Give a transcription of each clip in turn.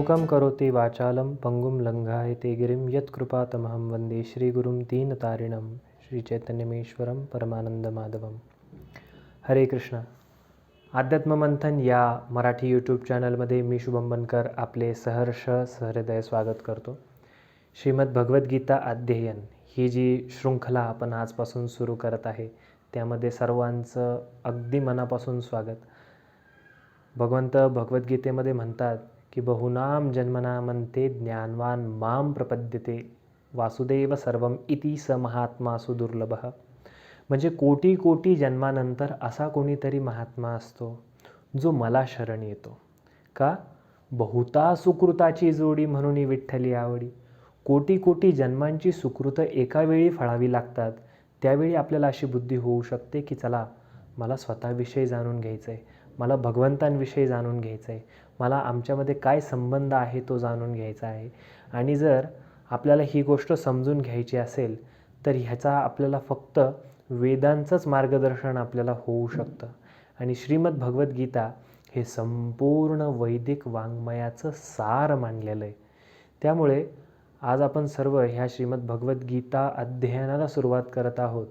मूकं करोति वाचालं पंगुं लङ्घयते गिरिं यत्कृपातमहं वन्दे श्रीगुरुं दीनतारिणं श्रीचैतन्यमेश्वरं परमानंदमाधवम. हरे कृष्ण. अध्यात्ममंथन या मराठी यूट्यूब चॅनलमध्ये मी शुभम बनकर आपले सहर्ष सहृदय स्वागत करतो. श्रीमद भगवद्गीता अध्ययन ही जी शृंखला आपण आजपासून सुरू करत आहे त्यामध्ये सर्वांचं अगदी मनापासून स्वागत. भगवंत भगवद्गीतेमध्ये म्हणतात की बहुनाम जन्मनामंते ज्ञानवान माम प्रपद्यते वासुदेव सर्वम इति स महात्मा सुदुर्लभः. म्हणजे कोटी कोटी जन्मानंतर असा कोणीतरी महात्मा असतो जो मला शरण येतो. का? बहुता सुकृताची जोडी म्हणून विठ्ठली आवडी. कोटी कोटी जन्मांची सुकृत एका वेळी फळावी लागतात. त्यावेळी आपल्याला अशी बुद्धी होऊ शकते की चला मला स्वतःविषयी जाणून घ्यायचं आहे, मला भगवंतांविषयी जाणून घ्यायचं आहे, मला आमच्यामध्ये काय संबंध आहे तो जाणून घ्यायचा आहे. आणि जर आपल्याला ही गोष्ट समजून घ्यायची असेल तर ह्याचा आपल्याला फक्त वेदांचंच मार्गदर्शन आपल्याला होऊ शकतं. आणि श्रीमद भगवद्गीता हे संपूर्ण वैदिक वाङ्मयाचं सार मानलेलं आहे. त्यामुळे आज आपण सर्व ह्या श्रीमद भगवद्गीता अध्ययनाला सुरुवात करत आहोत.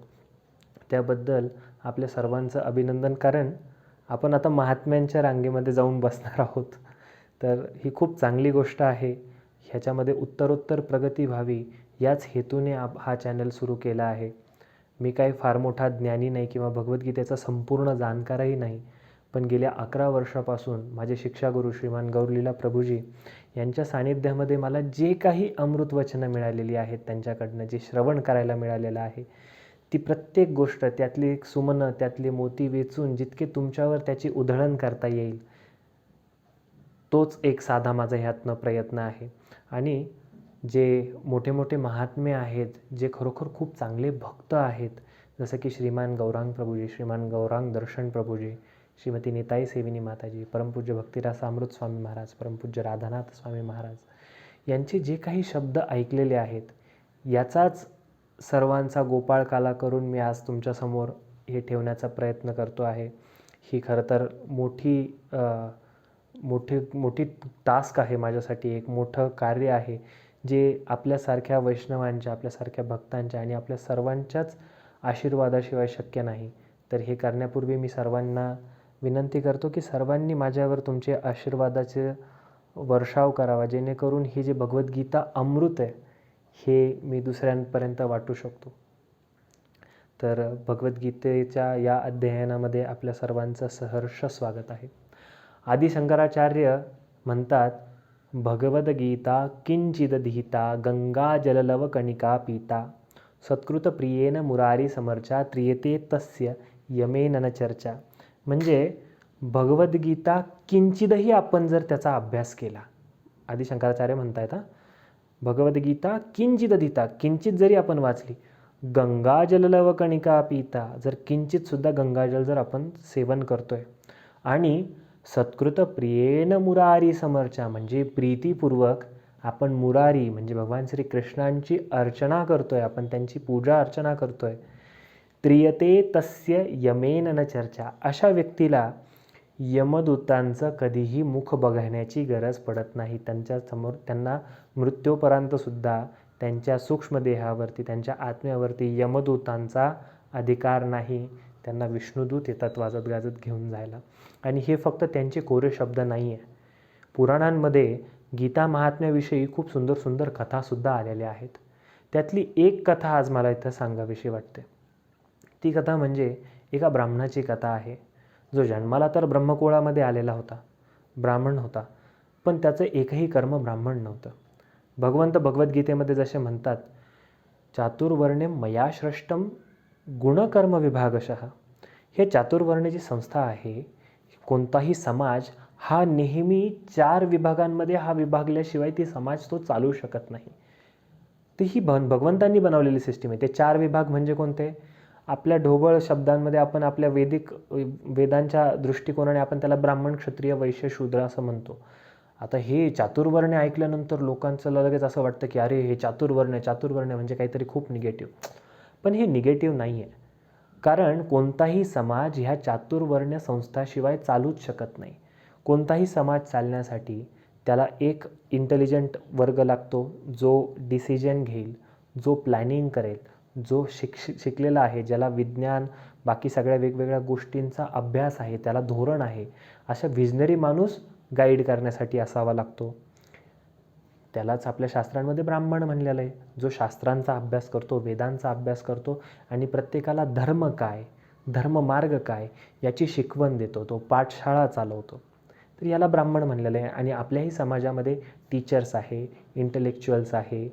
त्याबद्दल आपल्या सर्वांचं अभिनंदन, कारण आपण आता महात्म्यांच्या रांगेमध्ये जाऊन बसणार आहोत. तर ही खूप चांगली गोष्ट आहे. ह्याच्यामध्ये उत्तरोत्तर प्रगती व्हावी याच हेतूने हा चॅनल सुरू केला आहे. मी काही फार मोठा ज्ञानी नाही किंवा भगवद्गीतेचा संपूर्ण जाणकारही नाही, पण गेल्या 11 वर्षापासून माझे शिक्षागुरू श्रीमान गौरलीला प्रभूजी यांच्या सानिध्यामध्ये मला जे काही अमृत वचनं मिळालेली आहेत, त्यांच्याकडनं जे श्रवण करायला मिळालेलं आहे, ती प्रत्येक गोष्ट, त्यातली एक सुमनं, त्यातली मोती वेचून जितके तुमच्यावर त्याची उधळण करता येईल तोच एक साधा माझा ह्यातनं प्रयत्न आहे. आणि जे मोठे मोठे महात्मे आहेत, जे खरोखर खूप चांगले भक्त आहेत, जसं की श्रीमान गौरांग प्रभूजी, श्रीमान गौरांग दर्शन प्रभूजी, श्रीमती निताई सेविनी माताजी, परमपूज्य भक्तिरास अमृत स्वामी महाराज, परमपूज्य राधानाथ स्वामी महाराज यांचे जे काही शब्द ऐकलेले आहेत, याचाच सर्वांचा गोपाळ काला करून मी आज तुमच्यासमोर हे ठेवण्याचा प्रयत्न करतो आहे. ही खरं तर मोठी टास्क आहे माझ्यासाठी, एक मोठं कार्य आहे जे आपल्यासारख्या वैष्णवांच्या, आपल्यासारख्या भक्तांच्या आणि आपल्या सर्वांच्याच आशीर्वादाशिवाय शक्य नाही. तर हे करण्यापूर्वी मी सर्वांना विनंती करतो की सर्वांनी माझ्यावर तुमचे आशीर्वादाचे वर्षाव करावा, जेणेकरून ही जी भगवद्गीता अमृत आहे हे मी दुसऱ्यांपर्यंत वाटू शकतो. तर भगवद्गीतेच्या या अध्ययनामध्ये आपल्या सर्वांचं सहर्ष स्वागत आहे. आदि शंकराचार्य म्हणतात, भगवद्गीता किंचिदधीता गंगा जललव कणिका पीता सत्कृत प्रियेन मुरारी समर्चा त्रियते तस्य यमेन न चर्चा. म्हणजे भगवद्गीता किंचितही आपण जर त्याचा अभ्यास केला, आदि शंकराचार्य म्हणतायत, भगवद्गीता किंचिदधीता, किंचित जरी आपण वाचली, गंगा जललव कणिका पिता, जर किंचित सुद्धा गंगाजल जर आपण सेवन करतोय, आणि सत्कृत प्रियेन मुरारी समर्चा, म्हणजे प्रीतीपूर्वक आपण मुरारी म्हणजे भगवान श्रीकृष्णांची अर्चना करतोय, आपण त्यांची पूजा अर्चना करतोय, त्रियते तस्य यमेन न चर्चा, अशा व्यक्तीला यमदूतांचं कधीही मुख बघण्याची गरज पडत नाही. त्यांच्यासमोर त्यांना मृत्यूपर्यंतसुद्धा त्यांच्या सूक्ष्मदेहावरती, त्यांच्या आत्म्यावरती यमदूतांचा अधिकार नाही. त्यांना विष्णुदूत येतात वाजत गाजत घेऊन जायला. आणि हे फक्त त्यांचे कोरे शब्द नाही आहे. पुराणांमध्ये गीता महात्म्याविषयी खूप सुंदर सुंदर कथासुद्धा आलेल्या आहेत. त्यातली एक कथा आज मला इथं सांगावीशी वाटते. ती कथा म्हणजे एका ब्राह्मणाची कथा आहे, जो जन्माला तर ब्रह्मकुळामध्ये आलेला होता, ब्राह्मण होता, पण त्याचं एकही कर्म ब्राह्मण नव्हतं. भगवंत भगवद्गीतेमध्ये जसे म्हणतात, चातुर्वर्ण्यम मया सृष्टम गुणकर्म विभागशः. हे चातुर्वर्ण्याची संस्था आहे. कोणताही समाज हा नेहमी 4 विभागांमध्ये हा विभागल्याशिवाय ती समाज तो चालू शकत नाही. ती ही भगवंतांनी बनवलेली सिस्टीम आहे. ते 4 विभाग म्हणजे कोणते? आपल्या ढोबळ शब्दांमध्ये आपण आपल्या वेदांच्या दृष्टिकोनाने आपण त्याला ब्राह्मण, क्षत्रिय, वैश्य, शूद्र असं म्हणतो. आता हे चातुर्वर्ण्य ऐकल्यानंतर लोकांचं लगेच असं वाटतं की अरे हे चातुर्वर्ण्य म्हणजे काहीतरी खूप निगेटिव्ह. पण हे निगेटिव्ह नाही आहे, कारण कोणताही समाज ह्या चातुर्वर्ण्य संस्थाशिवाय चालूच शकत नाही. कोणताही समाज चालण्यासाठी त्याला एक इंटेलिजंट वर्ग लागतो जो डिसिजन घेईल, जो प्लॅनिंग करेल, जो शिकलेला आहे, ज्याला विज्ञान बाकी सगळ्या वेगवेगळ्या गोष्टींचा अभ्यास आहे, त्याला धोरण आहे. अशा विजनरी माणूस गाईड करण्यासाठी असावा लागतो. त्यालाच आपल्या शास्त्रांमध्ये ब्राह्मण म्हणलेलं आहे, जो शास्त्रांचा अभ्यास करतो, वेदांचा अभ्यास करतो आणि प्रत्येकाला धर्म काय, धर्ममार्ग काय याची शिकवण देतो, तो पाठशाळा चालवतो. तर याला ब्राह्मण म्हणलेलं आहे. आणि आपल्याही समाजामध्ये टीचर्स आहे, इंटेलेक्च्युअल्स आहे,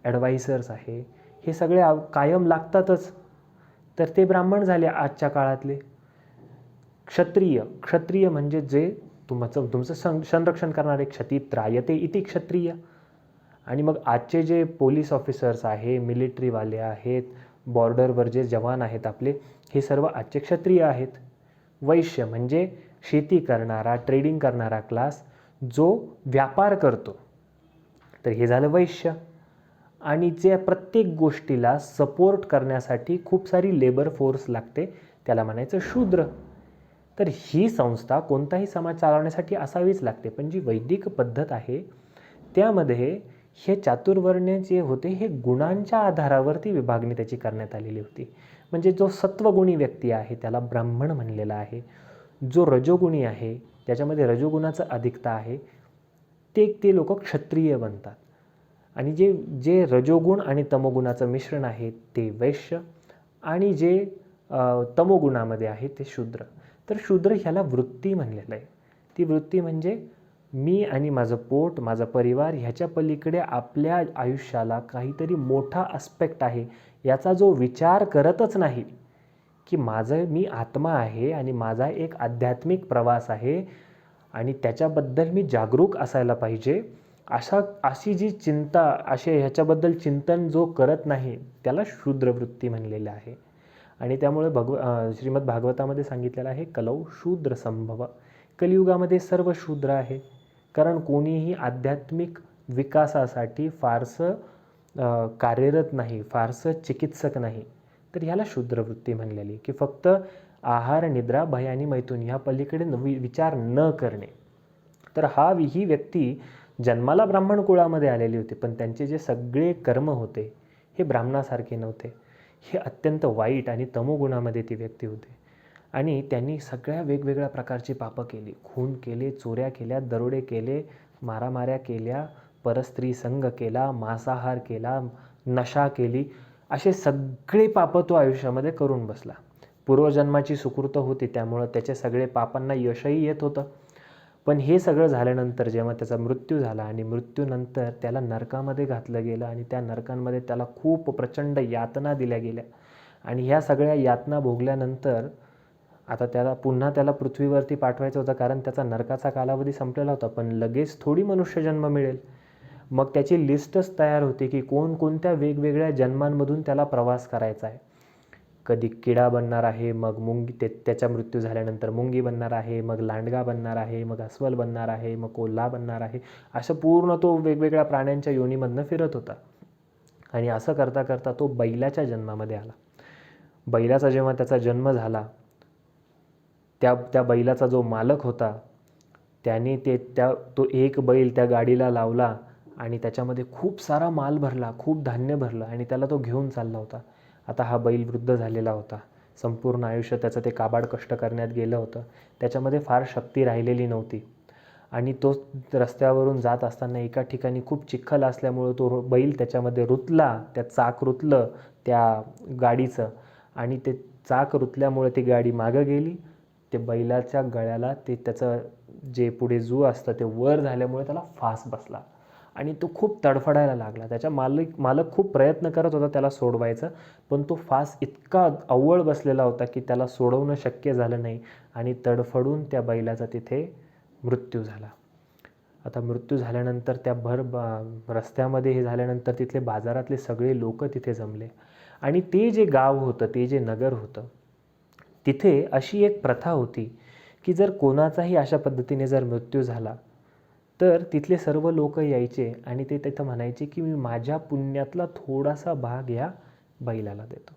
ॲडवायझर्स आहे, हे सगळे कायम लागतातच. तर ते ब्राह्मण झाले आजच्या काळातले. क्षत्रिय म्हणजे जे तुमचं संरक्षण करणारे, क्षतित्रायते इति क्षत्रिय. आणि मग आजचे जे पोलीस ऑफिसर्स आहे, मिलिटरीवाले आहेत, बॉर्डरवर जे जवान आहेत आपले, हे सर्व आजचे क्षत्रिय आहेत. वैश्य म्हणजे शेती करणारा, ट्रेडिंग करणारा क्लास, जो व्यापार करतो, तर हे झालं वैश्य. आणि जे प्रत्येक गोष्टीला सपोर्ट करण्यासाठी खूप सारी लेबर फोर्स लागते, त्याला म्हणायचं शूद्र. तर ही संस्था कोणताही समाज चालवण्यासाठी असावीच लागते. पण जी वैदिक पद्धत आहे त्यामध्ये हे चातुर्वर्ण्य जे होते हे गुणांच्या आधारावरती विभागणी त्याची करण्यात आलेली होती. म्हणजे जो सत्वगुणी व्यक्ती आहे त्याला ब्राह्मण म्हणलेला आहे. जो रजोगुणी आहे, ज्याच्यामध्ये रजोगुणाचं अधिकता आहे, ते लोक क्षत्रिय बनतात. आणि जे रजोगुण आणि तमोगुणाचं मिश्रण आहे ते वैश्य, आणि जे तमोगुणामध्ये आहे ते शूद्र. तर शूद्र ह्याला वृत्ती म्हणलेलं आहे. ती वृत्ती म्हणजे मी आणि माझं पोट, माझा परिवार ह्याच्या पलीकडे आपल्या आयुष्याला काहीतरी मोठा आस्पेक्ट आहे याचा जो विचार करतच नाही, की मी आत्मा आहे आणि माझा एक आध्यात्मिक प्रवास आहे आणि त्याच्याबद्दल मी जागरूक असायला पाहिजे, अशी जी चिंता, ह्याच्याबद्दल चिंतन जो करत नाही त्याला शूद्रवृत्ती म्हणलेलं आहे. आणि त्यामुळे श्रीमद भागवतामध्ये सांगितलेलं आहे कलौ शूद्र संभव. कलियुगामध्ये सर्व शूद्र आहे, कारण कोणीही आध्यात्मिक विकासासाठी फारसं कार्यरत नाही, फारसं चिकित्सक नाही. तर ह्याला शूद्रवृत्ती म्हणलेली, की फक्त आहार, निद्रा, भय आणि मैथुन ह्या पलीकडे विचार न करणे. तर ही व्यक्ती जन्माला ब्राह्मण कुळामध्ये आलेली होती, पण त्यांचे जे सगळे कर्म होते हे ब्राह्मणासारखे नव्हते. हे अत्यंत वाईट आणि तमोगुणामध्ये ती व्यक्ती होती. आणि त्यांनी सगळ्या वेगवेगळ्या प्रकारची पापं केली, खून केले, चोऱ्या केल्या, दरोडे केले, मारामाऱ्या केल्या, परस्त्री संग केला, मांसाहार केला, नशा केली, असे सगळे पापं तो आयुष्यामध्ये करून बसला. पूर्वजन्माची सुकृत होती, त्यामुळं त्याच्या सगळे पापांना यशही येत होतं. पण हे सगळं झाल्यानंतर जेव्हा त्याचा मृत्यू झाला आणि मृत्यूनंतर त्याला नरकामध्ये घातलं गेलं आणि त्या नरकांमध्ये त्याला खूप प्रचंड यातना दिल्या गेल्या. आणि ह्या सगळ्या यातना भोगल्यानंतर आता त्याला पृथ्वीवरती पाठवायचं होतं, कारण त्याचा नरकाचा कालावधी संपलेला होता. पण लगेच थोडी मनुष्यजन्म मिळेल. मग त्याची लिस्टच तयार होती की कोणकोणत्या वेगवेगळ्या जन्मांमधून त्याला प्रवास करायचा आहे. कधी किडा बनणार आहे, मग मुंगी, त्याचा मृत्यू झाल्यानंतर मुंगी बनणार आहे, मग लांडगा बनणार आहे, मग अस्वल बनणार आहे, मग कोल्हा बनणार आहे. असं पूर्ण तो वेगवेगळ्या प्राण्यांच्या योनीमधनं फिरत होता. आणि असं करता करता तो बैलाच्या जन्मामध्ये आला. बैलाचा जेव्हा त्याचा जन्म झाला, त्या बैलाचा जो मालक होता त्याने तो एक बैल त्या गाडीला लावला आणि त्याच्यामध्ये खूप सारा माल भरला, खूप धान्य भरलं आणि त्याला तो घेऊन चालला होता. आता हा बैल वृद्ध झालेला होता, संपूर्ण आयुष्य त्याचं ते काबाड कष्ट करण्यात गेलं होतं, त्याच्यामध्ये फार शक्ती राहिलेली नव्हती. आणि तो रस्त्यावरून जात असताना एका ठिकाणी खूप चिखल असल्यामुळे तो बैल त्याच्यामध्ये रुतला, त्या चाक रुतलं त्या गाडीचं, आणि ते चाक रुतल्यामुळे ती गाडी मागं गेली. ते बैलाच्या गळ्याला त्याचं जे पुढे जू असतं ते वर झाल्यामुळे त्याला फास बसला आणि तो खूप तडफडायला लागला. त्याच्या मालक खूप प्रयत्न करत होता त्याला सोडवायचं, पण तो फास इतका अव्वळ बसलेला होता की त्याला सोडवणं शक्य झालं नाही आणि तडफडून त्या बैलाचा तिथे मृत्यू झाला. आता मृत्यू झाल्यानंतर त्या रस्त्यामध्ये हे झाल्यानंतर तिथले बाजारातले सगळे लोक तिथे जमले. आणि ते जे गाव होतं, ते जे नगर होतं, तिथे अशी एक प्रथा होती की जर कोणाचाही अशा पद्धतीने जर मृत्यू झाला तर तिथले सर्व लोक यायचे आणि ते तिथं म्हणायचे की मी माझ्या पुण्यातला थोडासा भाग या बैलाला देतो,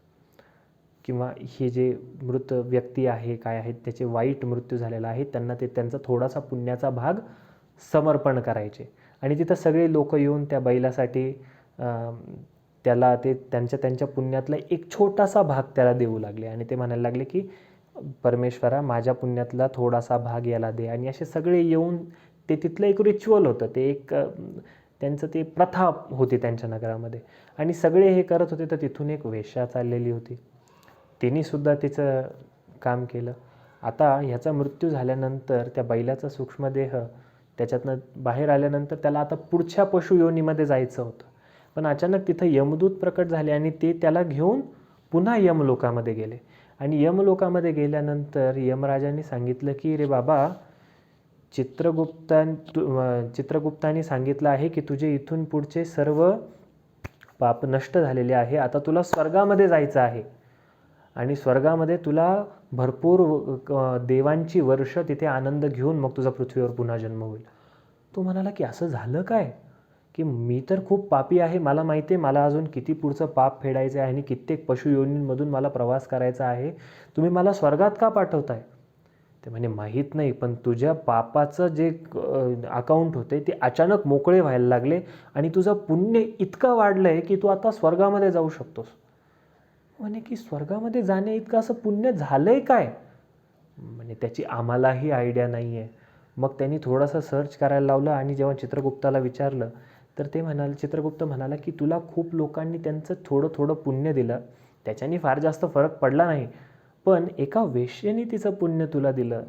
किंवा हे जे मृत व्यक्ती आहे काय आहेत त्याचे वाईट मृत्यू झालेला आहे त्यांना त्यांचा थोडासा पुण्याचा भाग समर्पण करायचे आणि तिथं सगळे लोक येऊन त्या बैलासाठी त्याला ते त्यांच्या पुण्यातला एक छोटासा भाग त्याला देऊ लागले आणि ते म्हणायला लागले की परमेश्वरा माझ्या पुण्यातला थोडासा भाग याला दे. आणि असे सगळे येऊन ते तिथलं एक रिच्युअल होतं, ते एक त्यांचं ते प्रथा होती त्यांच्या नगरामध्ये आणि सगळे हे करत होते. तर तिथून एक वेश्या चाललेली होती, तिनेसुद्धा तिचं काम केलं. आता ह्याचा मृत्यू झाल्यानंतर त्या बैलाचा सूक्ष्मदेह त्याच्यातनं बाहेर आल्यानंतर त्याला आता पुढच्या पशुयोनीमध्ये जायचं होतं. पण अचानक तिथं यमदूत प्रकट झाले आणि ते त्याला घेऊन पुन्हा यमलोकामध्ये गेले. आणि यमलोकामध्ये गेल्यानंतर यमराजांनी सांगितलं की रे बाबा, चित्रगुप्तांनी सांगितलं आहे की तुझे इथून पुढचे सर्व पाप नष्ट झालेले आहे. आता तुला स्वर्गामध्ये जायचं आहे आणि स्वर्गामध्ये तुला भरपूर देवांची वर्ष तिथे आनंद घेऊन मग तुझा पृथ्वीवर पुन्हा जन्म होईल. तो म्हणाला की असं झालं काय, की मी तर खूप पापी आहे, मला माहिती आहे मला अजून किती पुढचं पाप फेडायचं आहे आणि कित्येक पशुयोनींमधून मला प्रवास करायचा आहे, तुम्ही मला स्वर्गात का पाठवताय. ते म्हणे माहीत नाही, पण तुझ्या पापाचं जे अकाउंट होते ते अचानक मोकळे व्हायला लागले आणि तुझं पुण्य इतकं वाढलं आहे की तू आता स्वर्गामध्ये जाऊ शकतोस. म्हणे की स्वर्गामध्ये जाणे इतकं असं पुण्य झालं आहे काय. म्हणजे त्याची आम्हालाही आयडिया नाही आहे. मग त्यांनी थोडंसं सर्च करायला लावलं आणि जेव्हा चित्रगुप्ताला विचारलं तर चित्रगुप्त म्हणाला की तुला खूप लोकांनी त्यांचं थोडं थोडं पुण्य दिलं, त्याच्याने फार जास्त फरक पडला नाही, पण एका वेश्येने तिचं पुण्य तुला दिलं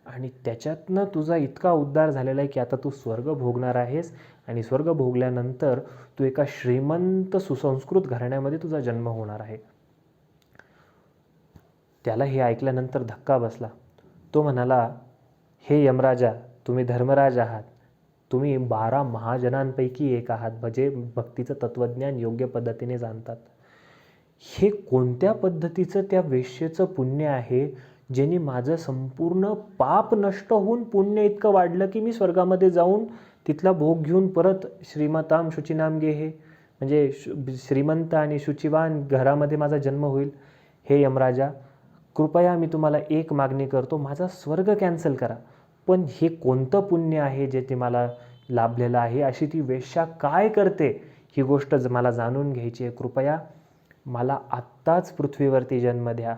आणि त्याच्यातनं तुझा इतका उद्धार झालेला आहे की आता तू स्वर्ग भोगणार आहेस आणि स्वर्ग भोगल्यानंतर तू एका श्रीमंत सुसंस्कृत घराण्यामध्ये तुझा जन्म होणार आहे. त्याला हे ऐकल्यानंतर धक्का बसला. तो म्हणाला, हे यमराजा, तुम्ही धर्मराज आहात, तुम्ही 12 महाजनांपैकी एक आहात, म्हणजे भक्तीचं तत्त्वज्ञान योग्य पद्धतीने जाणतात. हे कोणत्या पद्धतीचं त्या वेश्येचं पुण्य आहे ज्याने माझं संपूर्ण पाप नष्ट होऊन पुण्य इतकं वाढलं की मी स्वर्गामध्ये जाऊन तिथला भोग घेऊन परत श्रीमताम शुचिनाम गेहे, म्हणजे श्रीमंत आणि शुचिवान घरामध्ये माझा जन्म होईल. हे यमराजा, कृपया मी तुम्हाला एक मागणी करतो, माझा स्वर्ग कॅन्सल करा. पण हे कोणतं पुण्य आहे जे ते मला लाभलेलं आहे, अशी ती वेश्या काय करते ही गोष्ट मला जाणून घ्यायची आहे. कृपया मला आत्ताच पृथ्वीवरती जन्म द्या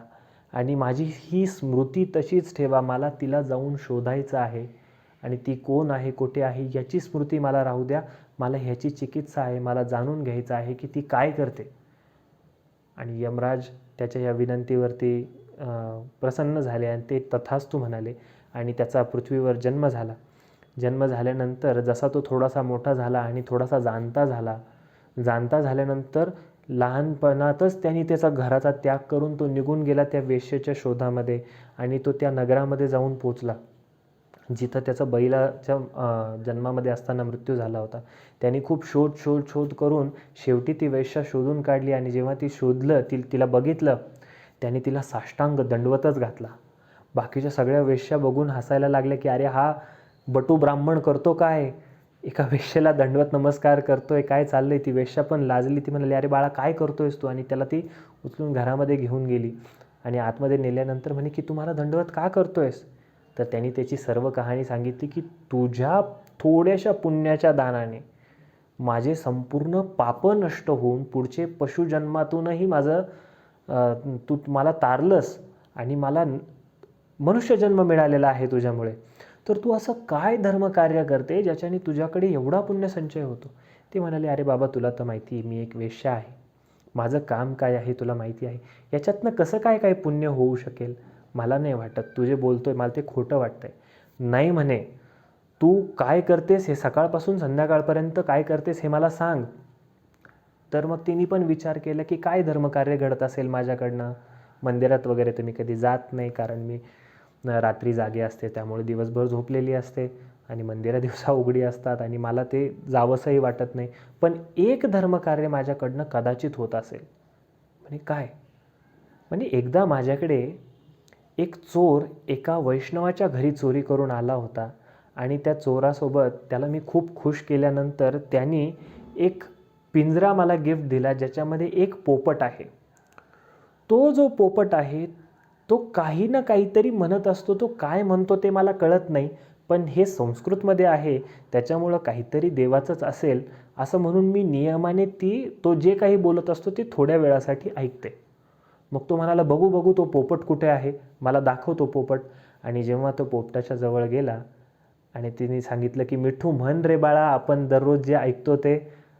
आणि माझी ही स्मृती तशीच ठेवा. मला तिला जाऊन शोधायचं आहे आणि ती कोण आहे, कुठे आहे याची स्मृती मला राहू द्या. मला ह्याची चिकित्सा आहे, मला जाणून घ्यायचं आहे की ती काय करते. आणि यमराज त्याच्या या विनंतीवरती प्रसन्न झाले आणि ते तथास्तु म्हणाले आणि त्याचा पृथ्वीवर जन्म झाला. जन्म झाल्यानंतर जसा तो थोडासा मोठा झाला आणि थोडासा जाणता झाल्यानंतर लहानपणातच त्यांनी त्याचा घराचा त्याग करून तो निघून गेला त्या वेश्येच्या शोधामध्ये आणि तो त्या नगरामध्ये जाऊन पोचला जिथं त्याचा बैलाच्या जन्मामध्ये असताना मृत्यू झाला होता. त्यांनी खूप शोध करून शेवटी ती वेश्या शोधून काढली आणि जेव्हा ती शोधलं, तिला बघितलं, त्याने तिला साष्टांग दंडवतच घातला. बाकीच्या सगळ्या वेश्या बघून हसायला लागल्या की अरे हा बटू ब्राह्मण करतो काय, एका वेश्येला दंडवत नमस्कार करतोय, काय चाललंय. ती वेश्या पण लाजली. ती म्हणाली अरे बाळा काय करतोयस तू, आणि त्याला ती उचलून घरामध्ये घेऊन गेली आणि आतमध्ये नेल्यानंतर म्हणे की तुम्हाला दंडवत का करतोयस. तर त्यांनी त्याची सर्व कहाणी सांगितली की तुझ्या थोड्याशा पुण्याच्या दानाने माझे संपूर्ण पाप नष्ट होऊन पुढचे पशुजन्मातूनही तू मला तारलंस आणि मला मनुष्यजन्म मिळालेला आहे तुझ्यामुळे. तर तू असं काय धर्मकार्य करते ज्याच्याने तुझ्याकडे एवढा पुण्यसंचय होतो. ते म्हणाले अरे बाबा तुला तर माहिती आहे मी एक वेश्या आहे, माझं काम काय आहे तुला माहिती आहे, याच्यातनं कसं काय पुण्य होऊ शकेल. मला नाही वाटत, तू जे बोलतोय मला ते खोटं वाटतंय. नाही म्हणे, तू काय करतेस हे सकाळपासून संध्याकाळपर्यंत काय करतेस हे मला सांग. तर मग तिने पण विचार केला की काय धर्मकार्य घडत असेल माझ्याकडनं. मंदिरात वगैरे तर मी कधी जात नाही, कारण मी रात्री जागे असते, त्यामुळे दिवसभर झोपलेली असते आणि मंदिरं दिवसा उघडी असतात आणि मला ते जावंसंही वाटत नाही. पण एक धर्मकार्य माझ्याकडनं कदाचित होत असेल. म्हणजे काय, म्हणजे एकदा माझ्याकडे एक चोर एका वैष्णवाच्या घरी चोरी करून आला होता आणि त्या चोरासोबत त्याला मी खूप खुश केल्यानंतर त्यांनी एक पिंजरा मला गिफ्ट दिला ज्याच्यामध्ये एक पोपट आहे. तो जो पोपट आहे तो काही ना काहीतरी म्हणत असतो. तो काय म्हणतो ते मला कळत नाही, पण हे संस्कृतमध्ये आहे त्याच्यामुळं काहीतरी देवाचंच असेल असं म्हणून मी नियमाने तो जे काही बोलत असतो ते थोड्या वेळासाठी ऐकते. मग तो म्हणाला, बघू बघू तो पोपट कुठे आहे, मला दाखव तो पोपट. आणि जेव्हा तो पोपटाच्या जवळ गेला आणि तिने सांगितलं की मिठू म्हण रे बाळा, आपण दररोज जे ऐकतो ते.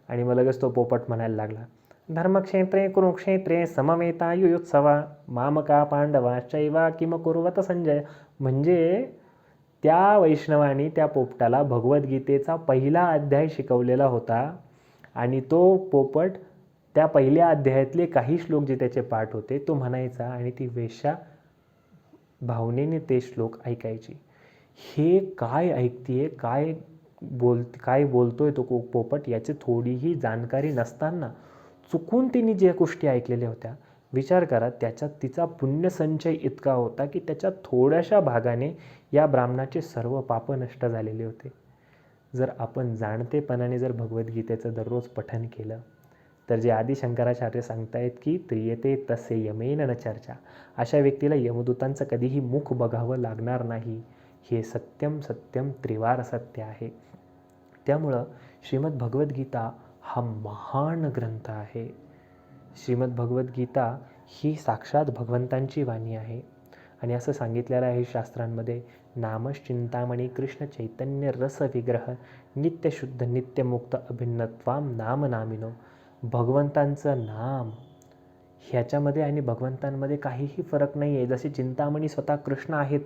आणि मग लगेच तो पोपट म्हणायला लागला, धर्मक्षेत्रे कुरुक्षेत्रे समवेतायुयुत्सवा मामका पांडवाश्चैव किम कुर्वत संजय. म्हणजे त्या वैष्णवानी त्या पोपटाला भगवद्गीतेचा पहिला अध्याय शिकवलेला होता आणि तो पोपट त्या पहिल्या अध्यायातले काही श्लोक जे त्याचे पाठ होते तो म्हणायचा आणि ती वेश्या भावनेने ते श्लोक ऐकायची. हे काय ऐकतीये, काय बोलतोय तो पोपट याची थोडीही जाणकारी नसताना चुकून तिने ज्या गोष्टी ऐकलेल्या होत्या, विचार करा, त्याच्यात तिचा पुण्यसंचय इतका होता की त्याच्या थोड्याशा भागाने या ब्राह्मणाचे सर्व पाप नष्ट झालेले होते. जर आपण जाणतेपणाने जर भगवद्गीतेचं दररोज पठन केलं तर जे आदि शंकराचार्य सांगतायत की त्रियते तसे यमेन न चर्चा, अशा व्यक्तीला यमदूतांचं कधीही मुख बघावं लागणार नाही. हे सत्यम सत्यम त्रिवार सत्य आहे. त्यामुळं श्रीमद भगवद्गीता हा महान ग्रंथ आहे. श्रीमद भगवद्गीता ही साक्षात भगवंतांची वाणी आहे. आणि असं सांगितलेलं आहे शास्त्रांमध्ये, नामश्चिंतामणी कृष्ण चैतन्य रस विग्रह नित्यशुद्ध नित्यमुक्त अभिन्नत्वाम नाम नामिनो. भगवंतांचं नाम ह्याच्यामध्ये आणि भगवंतांमध्ये काहीही फरक नाही आहे. जसे चिंतामणी स्वतः कृष्ण आहेत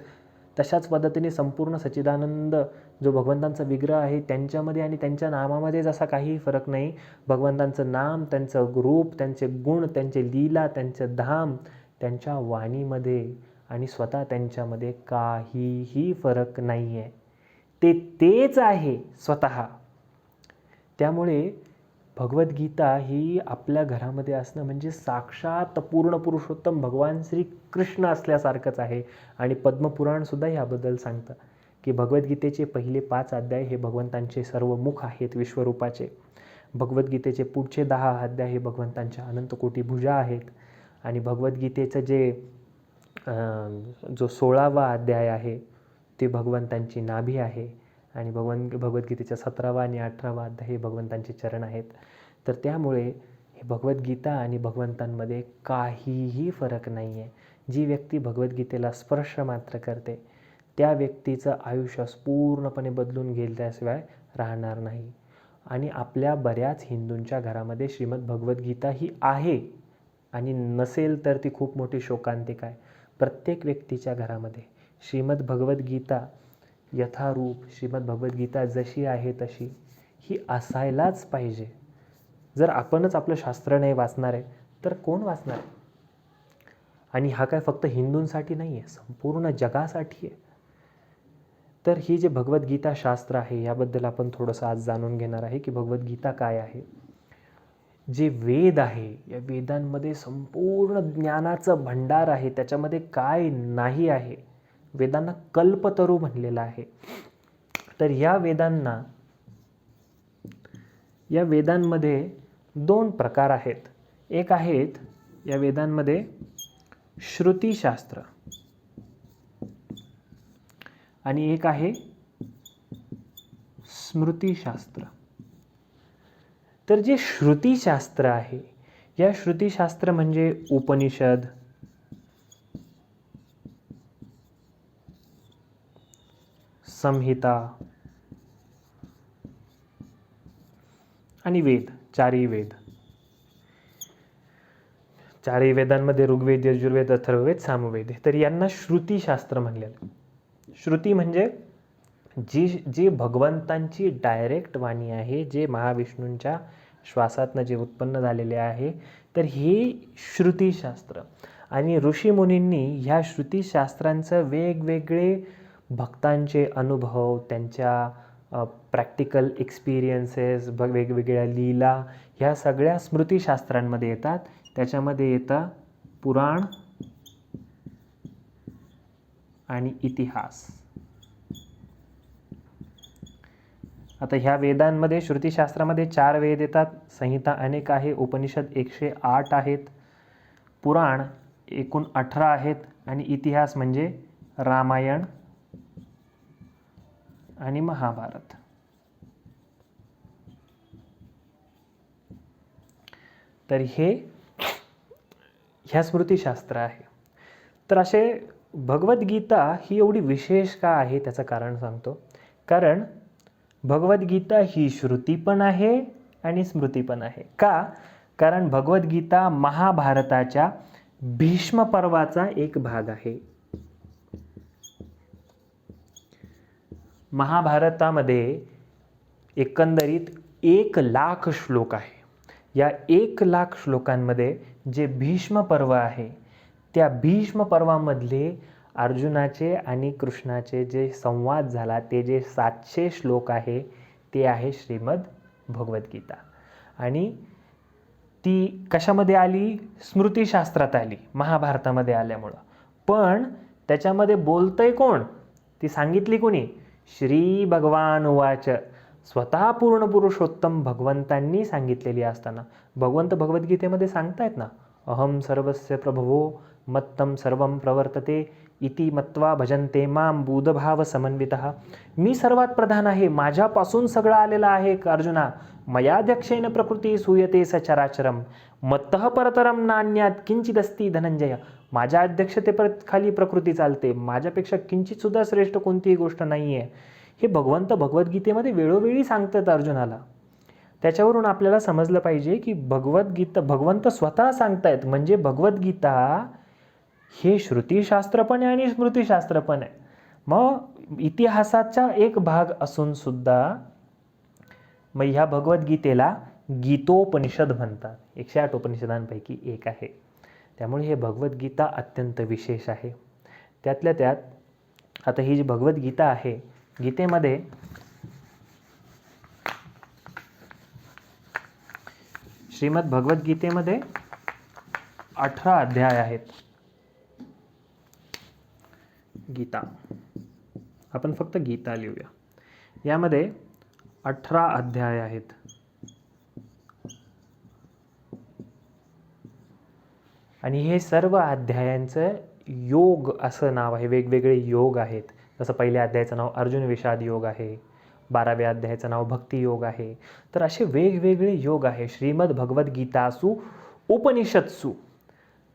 तशाच पद्धतीने संपूर्ण सच्चिदानंद जो भगवंतांचा विग्रह आहे त्यांच्यामध्ये आणि त्यांच्या नामामध्ये जसा काहीही फरक नाही. भगवंतांचं नाम, त्यांचं रूप, त्यांचे गुण, त्यांचे लीला, त्यांचं धाम, त्यांच्या वाणीमध्ये आणि स्वतः त्यांच्यामध्ये काहीही फरक नाही आहे. ते तेच आहे स्वतः. त्यामुळे भगवद्गीता ही आपल्या घरामध्ये असणं म्हणजे साक्षात पूर्ण पुरुषोत्तम भगवान श्रीकृष्ण असल्यासारखंच आहे. आणि पद्मपुराणसुद्धा याबद्दल सांगतं की भगवद्गीतेचे पहिले 5 अध्याय हे भगवंतांचे सर्व मुख आहेत विश्वरूपाचे. भगवद्गीतेचे पुढचे 10 अध्याय हे भगवंतांच्या अनंतकोटी भुजा आहेत. आणि भगवद्गीतेचं जो 16वा अध्याय आहे ते भगवंतांची नाभी आहे. आणि भगवद्गीतेच्या 17वा आणि 18वा अध्याय हे भगवंतांचे चरण आहेत. तर त्यामुळे हे भगवद्गीता आणि भगवंतांमध्ये काहीही फरक नाही आहे. जी व्यक्ती भगवद्गीतेला स्पर्श मात्र करते त्या व्यक्तीचं आयुष्य पूर्णपणे बदलून गेल्याशिवाय राहणार नाही. आणि आपल्या बऱ्याच हिंदूंच्या घरामध्ये श्रीमद भगवद्गीता ही आहे आणि नसेल तर ती खूप मोठी शोकांतिका आहे. प्रत्येक व्यक्तीच्या घरामध्ये श्रीमद भगवद्गीता यथारूप, श्रीमद भगवद्गीता जशी आहे तशी ही असायलाच पाहिजे. जर आपणच आपलं शास्त्र नाही वाचणार आहे तर कोण वाचणार आहे? आणि हा काय फक्त हिंदूंसाठी नाही आहे, संपूर्ण जगासाठी आहे. तर ही जे भगवद्गीता शास्त्र आहे याबद्दल आपण थोडंसं आज जाणून घेणार आहे की भगवद्गीता काय आहे. जे वेद आहे या वेदांमध्ये संपूर्ण ज्ञानाचं भंडार आहे. त्याच्यामध्ये काय नाही आहे, वेदांना कल्पतरू म्हणलेलं आहे. तर या वेदांमध्ये 2 प्रकार आहेत. एक आहेत या वेदांमध्ये श्रुतीशास्त्र आणि एक आहे स्मृतीशास्त्र. तर जे श्रुतीशास्त्र आहे या श्रुतीशास्त्र म्हणजे उपनिषद, संहिता आणि वेद, 4ही वेद. 4ही वेदांमध्ये ऋग्वेद, यजुर्वेद, अथर्ववेद, सामवेद. तर यांना श्रुतीशास्त्र म्हणलेलं. श्रुती म्हणजे जी भगवंतांची डायरेक्ट वाणी आहे, जे महाविष्णूंच्या श्वासातनं जे उत्पन्न झालेले आहे, तर हे श्रुतीशास्त्र. आणि ऋषीमुनींनी ह्या श्रुतीशास्त्रांचं वेगवेगळे भक्तांचे अनुभव, त्यांच्या प्रॅक्टिकल एक्सपिरियन्सेस, वेगवेगळ्या लीला ह्या सगळ्या स्मृतीशास्त्रांमध्ये येतात. त्याच्यामध्ये येतं पुराण आणि इतिहास. आता ह्या वेदांमध्ये श्रुतीशास्त्रामध्ये 4 वेद येतात, संहिता अनेक आहे, उपनिषद 108 आहेत, पुराण एकूण 18 आहेत आणि इतिहास म्हणजे रामायण, आणि महाभारत. तर ह्या स्मृतिशास्त्र आहे. तर असे भगवद्गीता ही एवढी विशेष का आहे त्याचं कारण सांगतो. कारण भगवद्गीता ही श्रुती पण आहे आणि स्मृती पण आहे. का? कारण भगवद्गीता महाभारताच्या भीष्म पर्वाचा एक भाग आहे. महाभारतामध्ये एकंदरीत 1,00,000 श्लोक आहे. या 1,00,000 श्लोकांमध्ये जे भीष्म पर्व आहे त्या भीष्म पर्वामधले अर्जुनाचे आणि कृष्णाचे जे संवाद झाला ते जे 700 श्लोक आहे ते आहे श्रीमद भगवद्गीता. आणि ती कशामध्ये आली? स्मृतिशास्त्रात आली, महाभारतामध्ये आल्यामुळं. पण त्याच्यामध्ये बोलतंय कोण? ती सांगितली कोणी? श्री भगवान उवाच. स्वतः पूर्ण पुरुषोत्तम भगवंतांनी सांगितलेली असताना भगवंत भगवद्गीतेमध्ये सांगतायत ना, अहम सर्वस्य प्रभवो मत्तम सर्वं प्रवर्तते इति मत्वा भजन्ते माम बुधभाव समन्वितः. मी सर्वात प्रधान आहे, माझ्यापासून सगळं आलेलं आहे अर्जुना. मयाध्यक्षेन प्रकृती सूयते सचराचरम मत्तः परतरम नान्यात किंचिदस्ती धनंजय. माझ्या अध्यक्षतेखाली प्रकृती चालते, माझ्यापेक्षा किंचित सुद्धा श्रेष्ठ कोणतीही गोष्ट नाही आहे. हे भगवंत भगवद्गीतेमध्ये वेळोवेळी सांगतात अर्जुनाला. त्याच्यावरून आपल्याला समजलं पाहिजे की भगवंत स्वतः सांगतायत म्हणजे भगवद्गीता हे श्रुतीशास्त्र पण आहे आणि स्मृतिशास्त्र पण आहे. मग इतिहासाचा एक भाग असून सुद्धा मग ह्या भगवद्गीतेला गीतोपनिषद म्हणतात. 108 उपनिषदांपैकी एक आहे. त्यामुळे हे भगवद्गीता अत्यंत विशेष आहे. त्यातल्या त्यात आता ही जी भगवद्गीता आहे, गीतेमध्ये श्रीमद भगवद्गीतेमध्ये 18 अध्याय आहेत. गीता, आपण फक्त गीता लिहूया. यामध्ये 18 अध्याय आहेत. आणि हे सर्व अध्यायांचं योग असं नाव आहे. वेगवेगळे योग आहेत. जसं पहिल्या अध्यायाचं नाव अर्जुन विषाद योग आहे, 12व्या अध्यायाचं नाव भक्ती योग आहे. तर असे वेगवेगळे योग आहे. श्रीमद भगवद्गीतासु उपनिषत्सु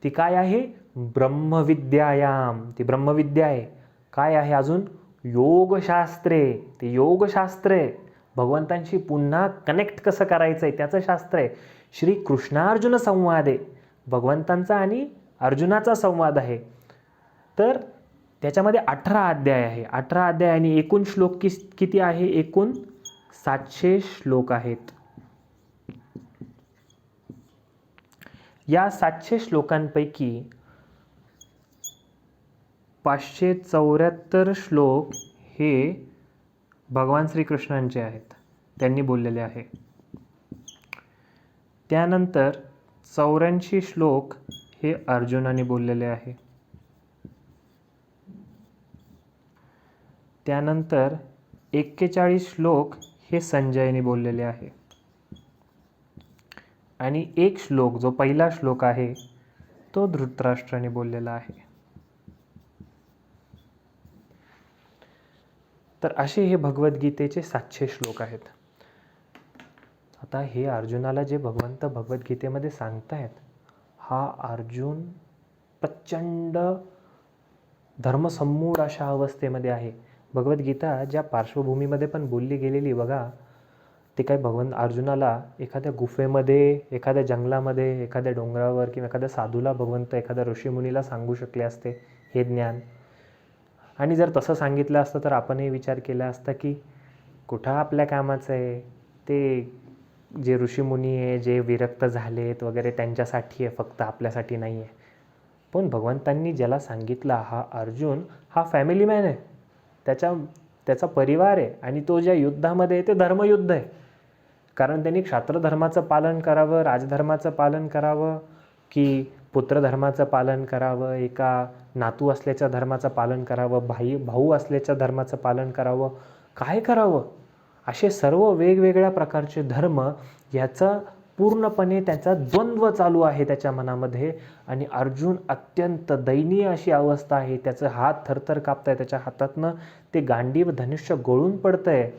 ती काय आहे? ब्रह्मविद्यायाम, ती ब्रह्मविद्या आहे. काय आहे अजून? योगशास्त्रे, ते योगशास्त्र आहे. भगवंतांशी पुन्हा कनेक्ट कसं करायचं आहे त्याचं शास्त्र आहे. श्री कृष्णार्जुन संवाद आहे, भगवंतांचा आणि अर्जुनाचा संवाद आहे. तर त्याच्यामध्ये 18 अध्याय आहे. 18 अध्याय आणि एकूण श्लोक किती आहे? एकूण 700 श्लोक आहेत. या 700 श्लोकांपैकी 574 श्लोक हे भगवान श्रीकृष्णांचे आहेत, त्यांनी बोललेले आहे. त्यानंतर 84 श्लोक हे अर्जुनाने बोललेले आहे. त्यानंतर 41 श्लोक हे संजयने बोललेले आहे. आणि एक श्लोक जो पहिला श्लोक आहे तो धृतराष्ट्राने बोललेला आहे. तर असे हे भगवद्गीतेचे 700 श्लोक आहेत. आता हे अर्जुनाला जे भगवंत भगवद्गीतेमध्ये सांगतायत, हा अर्जुन प्रचंड धर्मसम्मूढ अशा अवस्थेमध्ये आहे. भगवद्गीता ज्या पार्श्वभूमीमध्ये पण बोलली गेलेली बघा, ते काय अर्जुनाला एखाद्या गुफेमध्ये, एखाद्या जंगलामध्ये, एखाद्या डोंगरावर किंवा एखाद्या साधूला भगवंत एखाद्या ऋषीमुनीला सांगू शकले असते हे ज्ञान. आणि जर तसं सांगितलं असतं तर आपणही विचार केला असता की कुठं आपल्या कामाचं आहे, ते जे ऋषीमुनी आहे, जे विरक्त झालेत वगैरे त्यांच्यासाठी आहे, फक्त आपल्यासाठी नाही आहे. पण भगवंतांनी ज्याला सांगितलं, हा अर्जुन हा फॅमिली मॅन आहे, त्याचा परिवार आहे. आणि तो ज्या युद्धामध्ये आहे ते धर्मयुद्ध आहे. कारण त्यांनी क्षात्रधर्माचं पालन करावं, राजधर्माचं पालन करावं, की पुत्रधर्माचं पालन करावं, एका नातू असल्याच्या धर्माचं पालन करावं, भाऊ असल्याच्या धर्माचं पालन करावं, काय करावं, असे सर्व वेगवेगळ्या प्रकारचे धर्म याचा पूर्णपणे त्याचा द्वंद्व चालू आहे त्याच्या मनामध्ये. आणि अर्जुन अत्यंत दयनीय अशी अवस्था आहे, त्याचं हात थरथर कापताय, त्याच्या हातातनं ते गांडीव धनुष्य गळून पडतंय.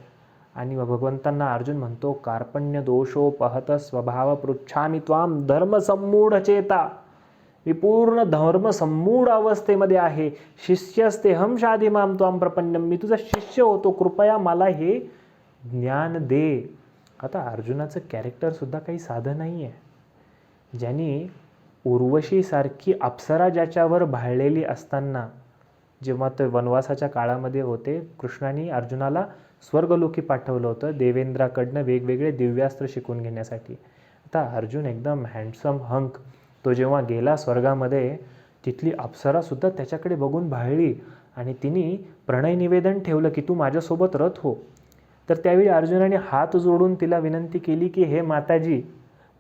आणि भगवंतांना अर्जुन म्हणतो, कार्पण्य दोषोपहत स्वभाव पृच्छामि त्वाम धर्मसम्मूढ चेता. मी पूर्ण धर्मसम्मूढ अवस्थेमध्ये आहे. शिष्यस्तेहम शाधी माम त्वाम प्रपन्नम. मी तुझा शिष्य होतो, कृपया मला हे ज्ञान दे. आता अर्जुनाचं कॅरेक्टरसुद्धा काही साधं नाही आहे. ज्यांनी उर्वशीसारखी अप्सरा ज्याच्यावर भाळलेली असताना, जेव्हा ते वनवासाच्या काळामध्ये होते, कृष्णाने अर्जुनाला स्वर्गलोकी पाठवलं होतं देवेंद्राकडनं वेगवेगळे दिव्यास्त्र शिकून घेण्यासाठी. आता अर्जुन एकदम हँडसम हंक, तो जेव्हा गेला स्वर्गामध्ये, तिथली अप्सरासुद्धा त्याच्याकडे बघून भाळली आणि तिने प्रणय निवेदन ठेवलं की तू माझ्यासोबत रथ हो. तर त्यावेळी अर्जुनाने हात जोडून तिला विनंती केली की हे माताजी.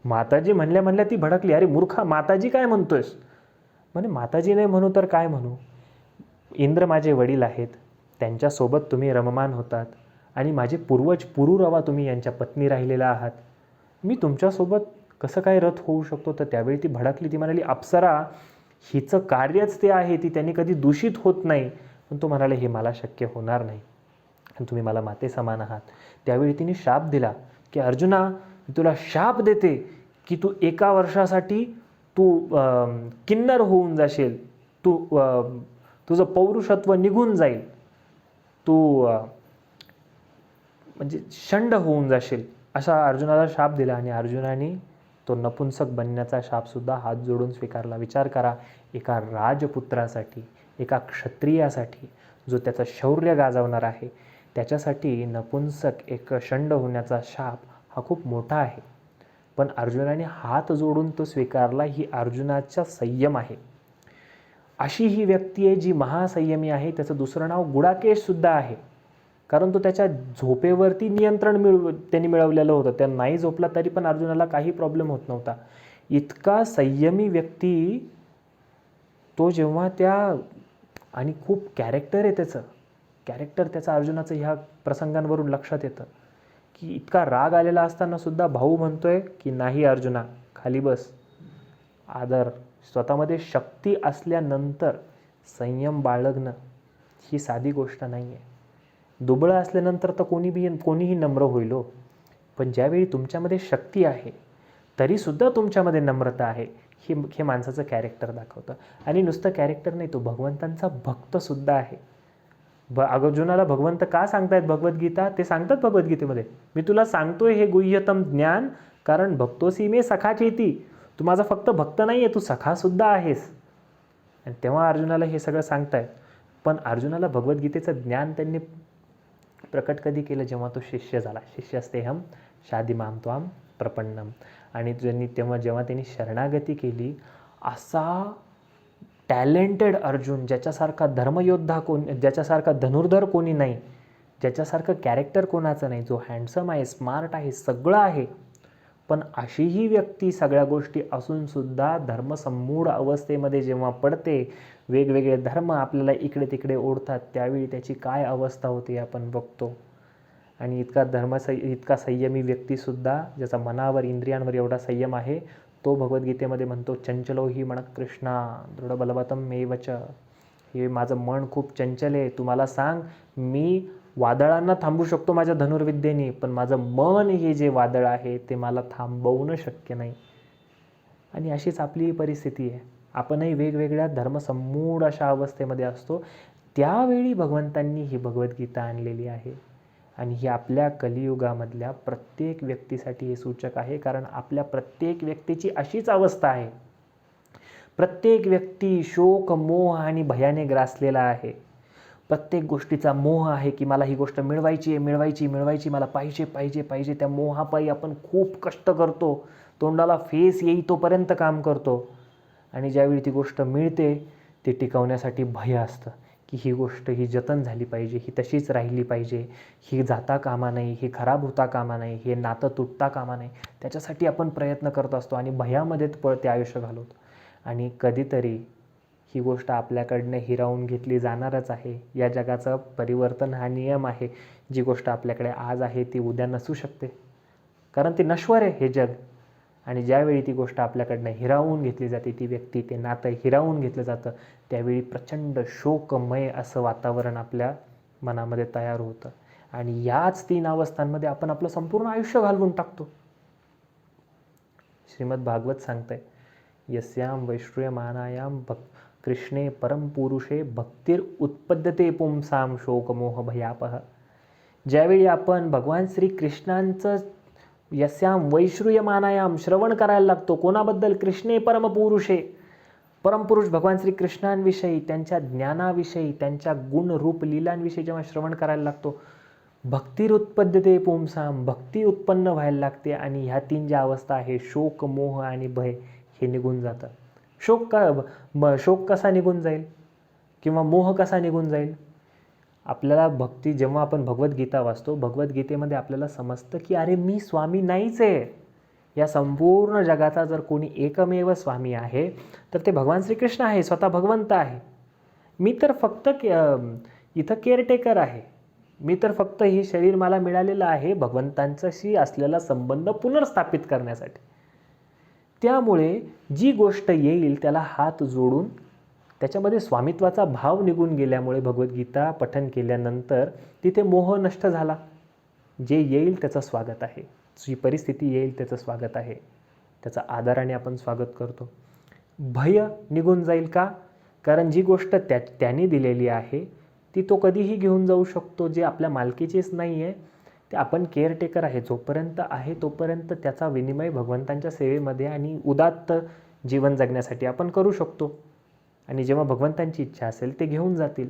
माताजी म्हणल्या ती भडकली, अरे मूर्खा, माताजी काय म्हणतोयस? म्हणे माताजी नाही म्हणू तर काय म्हणू? इंद्र माझे वडील आहेत, त्यांच्यासोबत तुम्ही रममान होतात आणि माझे पूर्वज पुरुरवा तुम्ही यांच्या पत्नी राहिलेला आहात. मी तुमच्यासोबत कसं काय रथ होऊ शकतो? तर त्यावेळी ती भडकली, ती म्हणाली अप्सरा हिचं कार्यच ते आहे, ती त्यांनी कधी दूषित होत नाही. पण तो म्हणाले हे मला शक्य होणार नाही आणि तुम्ही मला माते समान आहात. त्यावेळी तिने शाप दिला की अर्जुना, मी तुला शाप देते की तू 1 वर्षासाठी तू किन्नर होऊन जाशील, तू तुझं पौरुषत्व निघून जाईल, तू म्हणजे षंड होऊन जाशील, असा अर्जुनाला शाप दिला. आणि अर्जुनाने तो नपुंसक बनण्याचा शापसुद्धा हात जोडून स्वीकारला. विचार करा, एका राजपुत्रासाठी, एका क्षत्रियासाठी, जो त्याचं शौर्य गाजवणार आहे, त्याच्यासाठी नपुंसक एक षंड होण्याचा शाप हा खूप मोठा आहे. पण अर्जुनाने हात जोडून तो स्वीकारला. ही अर्जुनाचा संयम आहे. अशी ही व्यक्ती आहे जी महासंयमी आहे. त्याचं दुसरं नाव गुडाकेशसुद्धा आहे, कारण तो त्याच्या झोपेवरती नियंत्रण त्यांनी मिळवलेलं होतं. त्या नाही झोपला तरी पण अर्जुनाला काही प्रॉब्लेम होत नव्हता. इतका संयमी व्यक्ती तो जेव्हा आणि खूप कॅरेक्टर आहे त्याचं अर्जुनाचं ह्या प्रसंगांवरून लक्षात येतं की इतका राग आलेला असताना सुद्धा भाऊ म्हणतोय की नाही अर्जुना, खाली बस. आदर, स्वतःमध्ये शक्ती असल्यानंतर संयम बाळगणं ही साधी गोष्ट नाही आहे. दुबळं असल्यानंतर तर कोणीही नम्र होईल हो. पण ज्यावेळी तुमच्यामध्ये शक्ती आहे तरीसुद्धा तुमच्यामध्ये नम्रता आहे, हे माणसाचं कॅरेक्टर दाखवतं. आणि नुसतं कॅरेक्टर नाही, तो भगवंतांचा भक्तसुद्धा आहे. अर्जुनाला भगवंत का सांगतायत भगवद्गीता? ते सांगतात भगवद्गीतेमध्ये, मी तुला सांगतोय हे गुह्यतम ज्ञान, कारण भक्तोसी मे सखाचेती. तू माझा फक्त भक्त नाही आहे, तू सखासुद्धा आहेस. आणि तेव्हा अर्जुनाला हे सगळं सांगतायत. पण अर्जुनाला भगवद्गीतेचं ज्ञान त्यांनी प्रकट कधी केलं? जेव्हा तो शिष्य झाला. शिष्यस्तेहम शाधी माम त्वाम प्रपन्नम. आणि जेव्हा त्यांनी शरणागती केली, असा टॅलेंटेड अर्जुन, ज्याच्यासारखा धर्मयोद्धा ज्याच्यासारखा धनुर्धर कोणी नाही, ज्याच्यासारखं कॅरेक्टर कोणाचं नाही, जो हँडसम आहे, स्मार्ट आहे, सगळं आहे, पण अशीही व्यक्ती सगळ्या गोष्टी असूनसुद्धा धर्मसम्मूढ अवस्थेमध्ये जेव्हा पडते, वेगवेगळे धर्म आपल्याला इकडे तिकडे ओढतात, त्यावेळी त्याची काय अवस्था होते आपण बघतो. आणि इतका संयमी व्यक्तीसुद्धा, ज्याचा मनावर, इंद्रियांवर एवढा संयम आहे, तो भगवद्गीतेमध्ये म्हणतो चंचलो ही म्हणत कृष्णा दृढ बलवतम मे वच. हे माझं मन खूप चंचल आहे, तू मला सांग, मी वादळांना थांबवू शकतो माझ्या धनुर्विद्येने, पण माझं मन हे जे वादळ आहे ते मला थांबवणं शक्य नाही. आणि अशीच आपली परिस्थिती आहे. आपणही वेगवेगळ्या धर्मसम्मूढ अशा अवस्थेमध्ये असतो. त्यावेळी भगवंतांनी ही भगवद्गीता आणलेली आहे. आणि ही आपल्या कलियुगामधल्या प्रत्येक व्यक्तीसाठी हे सूचक आहे, कारण आपल्या प्रत्येक व्यक्तीची अशीच अवस्था आहे. प्रत्येक व्यक्ती शोक, मोह आणि भयाने ग्रासलेला आहे. प्रत्येक गोष्टीचा मोह आहे की मला ही गोष्ट मिळवायची, मला पाहिजे. त्या मोहापायी आपण खूप कष्ट करतो, तोंडाला फेस येई तोपर्यंत काम करतो. आणि ज्यावेळी ती गोष्ट मिळते, ती टिकवण्यासाठी भय असतं की ही गोष्ट ही जतन झाली पाहिजे, ही तशीच राहिली पाहिजे, ही जाता कामा नाही, ही खराब होता कामा नाही, हे नातं तुटता कामा नाही. त्याच्यासाठी आपण प्रयत्न करत असतो आणि भयामध्ये ते आयुष्य घालवतो. आणि कधीतरी ही गोष्ट आपल्याकडनं हिरावून घेतली जाणारच आहे. या जगाचं परिवर्तन हा नियम आहे. जी गोष्ट आपल्याकडे आज आहे ती उद्या नसू शकते, कारण ती नश्वर आहे हे जग. आणि ज्यावेळी ती गोष्ट आपल्याकडनं हिरावून घेतली जाते, ती व्यक्ती, ते नातं हिरावून घेतलं जातं, त्यावेळी प्रचंड शोकमय असं वातावरण आपल्या मनामध्ये तयार होतं आणि याच 3 अवस्थांमध्ये आपण आपलं संपूर्ण आयुष्य घालवून टाकतो. श्रीमद भागवत सांगतंय, यस्याम वैश्रूयमानायाम कृष्णे परमपुरुषे भक्तिर् उत्पद्यते पुंसाम शोकमोह भयापह. ज्यावेळी आपण भगवान श्रीकृष्णांचं यस्याम वैश्रूयमानायाम श्रवण करायला लागतो, कोणाबद्दल? कृष्णे परमपुरुषे, परमपुरुष भगवान श्रीकृष्णांविषयी, त्यांच्या ज्ञानाविषयी, त्यांच्या गुण रूप लीलांविषयी जेव्हा श्रवण करायला लागतो, भक्तिर् उत्पद्यते पुंसाम, भक्ती उत्पन्न व्हायला लागते आणि ह्या 3 ज्या अवस्था आहे, शोक, मोह आणि भय, हे निघून जातं. शोक कसा निघून जाईल किंवा मोह कसा निघून जाईल? आपल्याला भक्ती, जेव्हा आपण भगवद्गीता वाचतो, भगवद्गीतेमध्ये आपल्याला समजतं की अरे मी स्वामी नाहीच आहे. या संपूर्ण जगाचा जर कोणी एकमेव स्वामी आहे तर ते भगवान श्रीकृष्ण आहे, स्वतः भगवंत आहे. मी तर फक्त इथं केअरटेकर आहे. मी तर फक्त हे शरीर मला मिळालेलं आहे भगवंतांच्याशी असलेला संबंध पुनर्स्थापित करण्यासाठी. त्यामुळे जी गोष्ट येईल त्याला हात जोडून, त्याच्यामध्ये स्वामित्वाचा भाव निघून गेल्यामुळे भगवद्गीता पठन केल्यानंतर तिथे मोह नष्ट झाला. जे येईल त्याचं स्वागत आहे, जी परिस्थिती येईल त्याचं स्वागत आहे, त्याचा आदराने आपण स्वागत करतो. भय निघून जाईल का? कारण जी गोष्ट त्याने दिलेली आहे ती तो कधीही घेऊन जाऊ शकतो, जे आपल्या मालकीचीच नाही आहे. ते आपण केअरटेकर आहे, जोपर्यंत आहे तोपर्यंत त्याचा विनिमय भगवंतांच्या सेवेमध्ये आणि उदात्त जीवन जगण्यासाठी आपण करू शकतो. आणि जेव्हा भगवंतांची इच्छा असेल ते घेऊन जातील.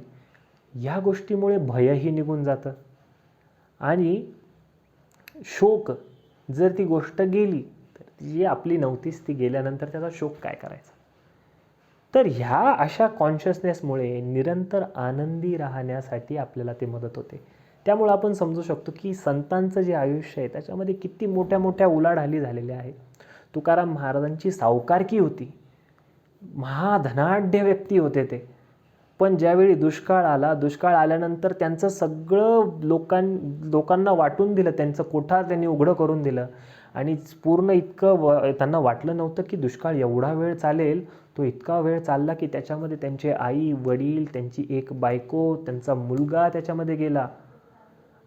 या गोष्टीमुळे भयही निघून जातं. आणि शोक, जर ती गोष्ट गेली तर जी आपली नव्हतीच ती गेल्यानंतर त्याचा शोक काय करायचा? तर ह्या अशा कॉन्शियसनेसमुळे निरंतर आनंदी राहण्यासाठी आपल्याला ते मदत होते. त्यामुळे आपण समजू शकतो की संतांचं जे आयुष्य आहे त्याच्यामध्ये किती मोठ्या मोठ्या उलाढाली झालेल्या आहेत. तुकाराम महाराजांची सावकारकी होती, महाधनाढ्य व्यक्ती होते ते. पण ज्यावेळी दुष्काळ आला, दुष्काळ आल्यानंतर त्यांचं सगळं लोकांना वाटून दिलं, त्यांचं कोठार त्यांनी उघडं करून दिलं. आणि पूर्ण इतकं त्यांना वाटलं नव्हतं की दुष्काळ एवढा वेळ चालेल. तो इतका वेळ चालला की त्याच्यामध्ये त्यांचे आई वडील, त्यांची एक बायको, त्यांचा मुलगा त्याच्यामध्ये गेला.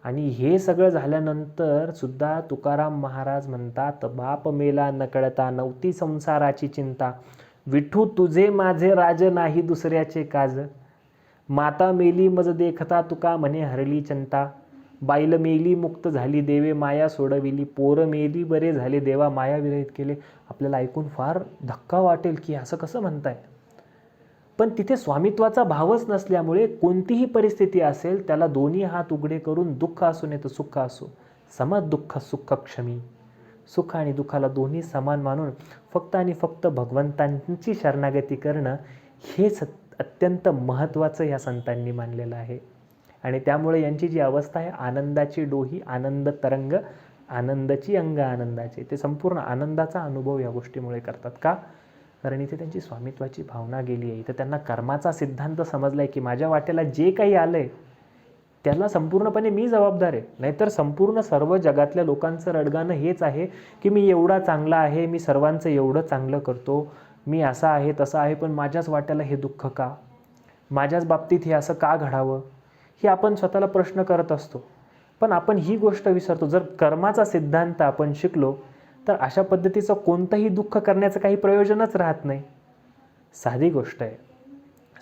आणि हे सगळं झाल्यानंतर सुद्धा तुकाराम महाराज म्हणतात, बाप मेला न कळता नव्हती संसाराची चिंता, विठू तुझे माझे राज नाही दुसऱ्याचे काज, माता मेली मज देखता तुका म्हणे हरली चिंता, बाईल मेली मुक्त झाली देवे माया सोडविली, पोर मेली बरे झाले देवा माया विरहित केले. आपल्याला ऐकून फार धक्का वाटेल की असं कसं म्हणताय. पण तिथे स्वामित्वाचा भावच नसल्यामुळे कोणतीही परिस्थिती असेल त्याला दोन्ही हात उघडे करून, दुःख असू नये तर सुख असो, समद दुःख सुख क्षमी, सुख आणि दुःखाला दोन्ही समान मानून फक्त आणि फक्त भगवंतांची शरणागती करणं हेच अत्यंत महत्त्वाचं या संतांनी मानलेलं आहे. आणि त्यामुळे यांची जी अवस्था आहे, आनंदाची डोही, आनंद तरंग, आनंदाची अंग आनंदाचे, ते संपूर्ण आनंदाचा अनुभव या गोष्टीमुळे करतात. का? कारण इथे त्यांची स्वामित्वाची भावना गेली आहे. इथं त्यांना कर्माचा सिद्धांत समजला आहे की माझ्या वाट्याला जे काही आलं आहे त्याला संपूर्णपणे मी जबाबदार आहे. नाहीतर संपूर्ण सर्व जगातल्या लोकांचं रडगाणं हेच आहे की मी एवढा चांगला आहे, मी सर्वांचं एवढं चांगलं करतो, मी असा आहे तसा आहे, पण माझ्याच वाट्याला हे दुःख का, माझ्याच बाबतीत हे असं का घडावं, हे आपण स्वतःला प्रश्न करत असतो. पण आपण ही गोष्ट विसरतो. जर कर्माचा सिद्धांत आपण शिकलो तर अशा पद्धतीचं कोणतंही दुःख करण्याचं काही प्रयोजनच राहत नाही. साधी गोष्ट आहे,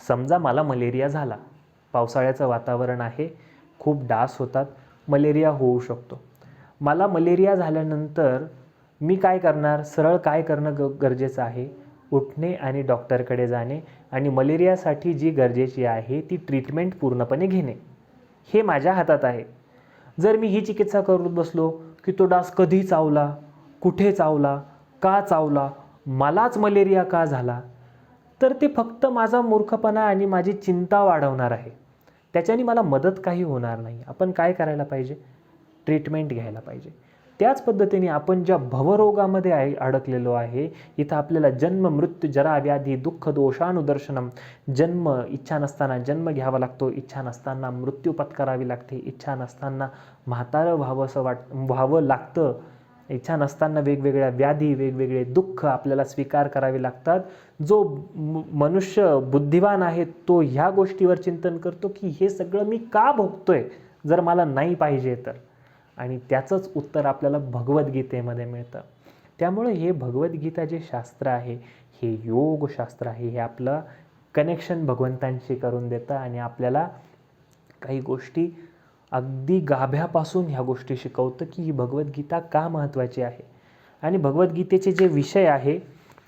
समजा मला मलेरिया झाला, पावसाळ्याचं वातावरण आहे, खूप डास होतात, मलेरिया होऊ शकतो. मला मलेरिया झाल्यानंतर मी काय करणार? सरळ काय करणं गरजेचं आहे? उठणे आणि डॉक्टरकडे जाणे आणि मलेरियासाठी जी गरजेची आहे ती ट्रीटमेंट पूर्णपणे घेणे, हे माझ्या हातात आहे. जर मी ही चिकित्सा करत बसलो की तो डास कधी चावला, कुठे चावला, का चावला, मलाच मलेरिया का झाला, तर ते फक्त माझा मूर्खपणा आणि माझी चिंता वाढवणार आहे. त्याच्याने मला मदत काही होणार नाही. आपण काय करायला पाहिजे? ट्रीटमेंट घ्यायला पाहिजे. त्याच पद्धतीने आपण ज्या भवरोगामध्ये अडकलेलो आहे, इथं आपल्याला जन्म मृत्यू जरा व्याधी दुःख दोषानुदर्शनम, जन्म इच्छा नसताना जन्म घ्यावा लागतो, इच्छा नसताना मृत्यू पत्करावी लागते, इच्छा नसताना म्हातारं व्हावं लागतं, इच्छा नसताना वेगवेगळ्या व्याधी, वेगवेगळे दुःख आपल्याला स्वीकार करावे लागतात. जो मनुष्य बुद्धिवान आहे तो ह्या गोष्टीवर चिंतन करतो की हे सगळं मी का भोगतोय जर मला नाही पाहिजे तर. आणि त्याचंच उत्तर आपल्याला भगवद्गीतेमध्ये मिळतं. त्यामुळे हे भगवद्गीता जे शास्त्र आहे हे योगशास्त्र आहे. हे आपलं कनेक्शन भगवंतांशी करून देतं आणि आपल्याला काही गोष्टी अगदी गाभ्यापासून ह्या गोष्टी शिकवतं की ही भगवद्गीता का महत्त्वाची आहे. आणि भगवद्गीतेचे जे विषय आहे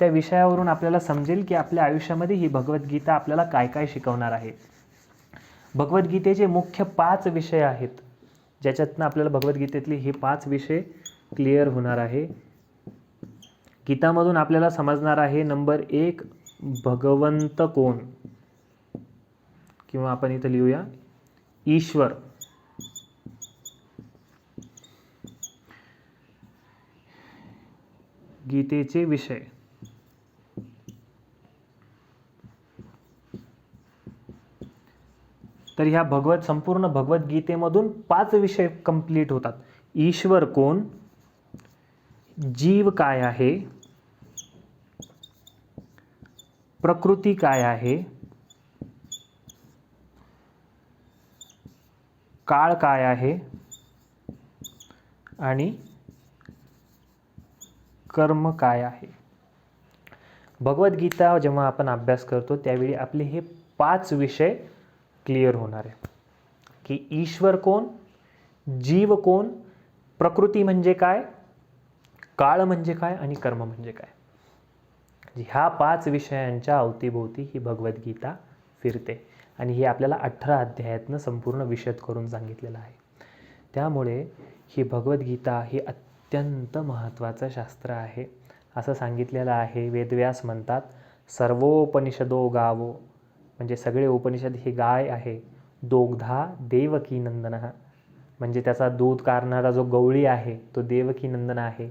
त्या विषयावरून आपल्याला समजेल की आपल्या आयुष्यामध्ये ही भगवद्गीता आपल्याला काय काय शिकवणार आहे. भगवद्गीतेचे मुख्य 5 विषय आहेत ज्याच्यातनं आपल्याला भगवद्गीतेतले हे 5 विषय क्लिअर होणार आहे. गीतामधून आपल्याला समजणार आहे नंबर 1 भगवंत कोण, किंवा आपण इथं लिहूया ईश्वर. गीतेचे विषय. तर ह्या संपूर्ण भगवद्गीतेमधून 5 विषय कंप्लीट होतात. ईश्वर कोण, जीव काय आहे, प्रकृती काय आहे, काळ काय आहे आणि कर्म काय आहे. भगवद्गीता जेव्हा आपण अभ्यास करतो त्यावेळी आपले हे 5 विषय क्लिअर होणार आहे की ईश्वर कोण, जीव कोण, प्रकृती म्हणजे काय, काळ म्हणजे काय आणि कर्म म्हणजे काय. ह्या 5 विषयांच्या अवतीभोवती ही भगवद्गीता फिरते आणि हे आपल्याला 18 अध्यायातनं संपूर्ण विशद करून सांगितलेलं आहे. त्यामुळे ही भगवद्गीता ही अत्यंत महत्त्वाचं शास्त्र आहे. असं सांगितलेलं आहे, वेदव्यास म्हणतात सर्वोपनिषदो गावो, म्हणजे सगळे उपनिषद ही गाय आहे. दोग्धा देवकी नंदन, म्हणजे त्याचा दूध काढणारा जो गवळी आहे तो देवकी नंदन आहे.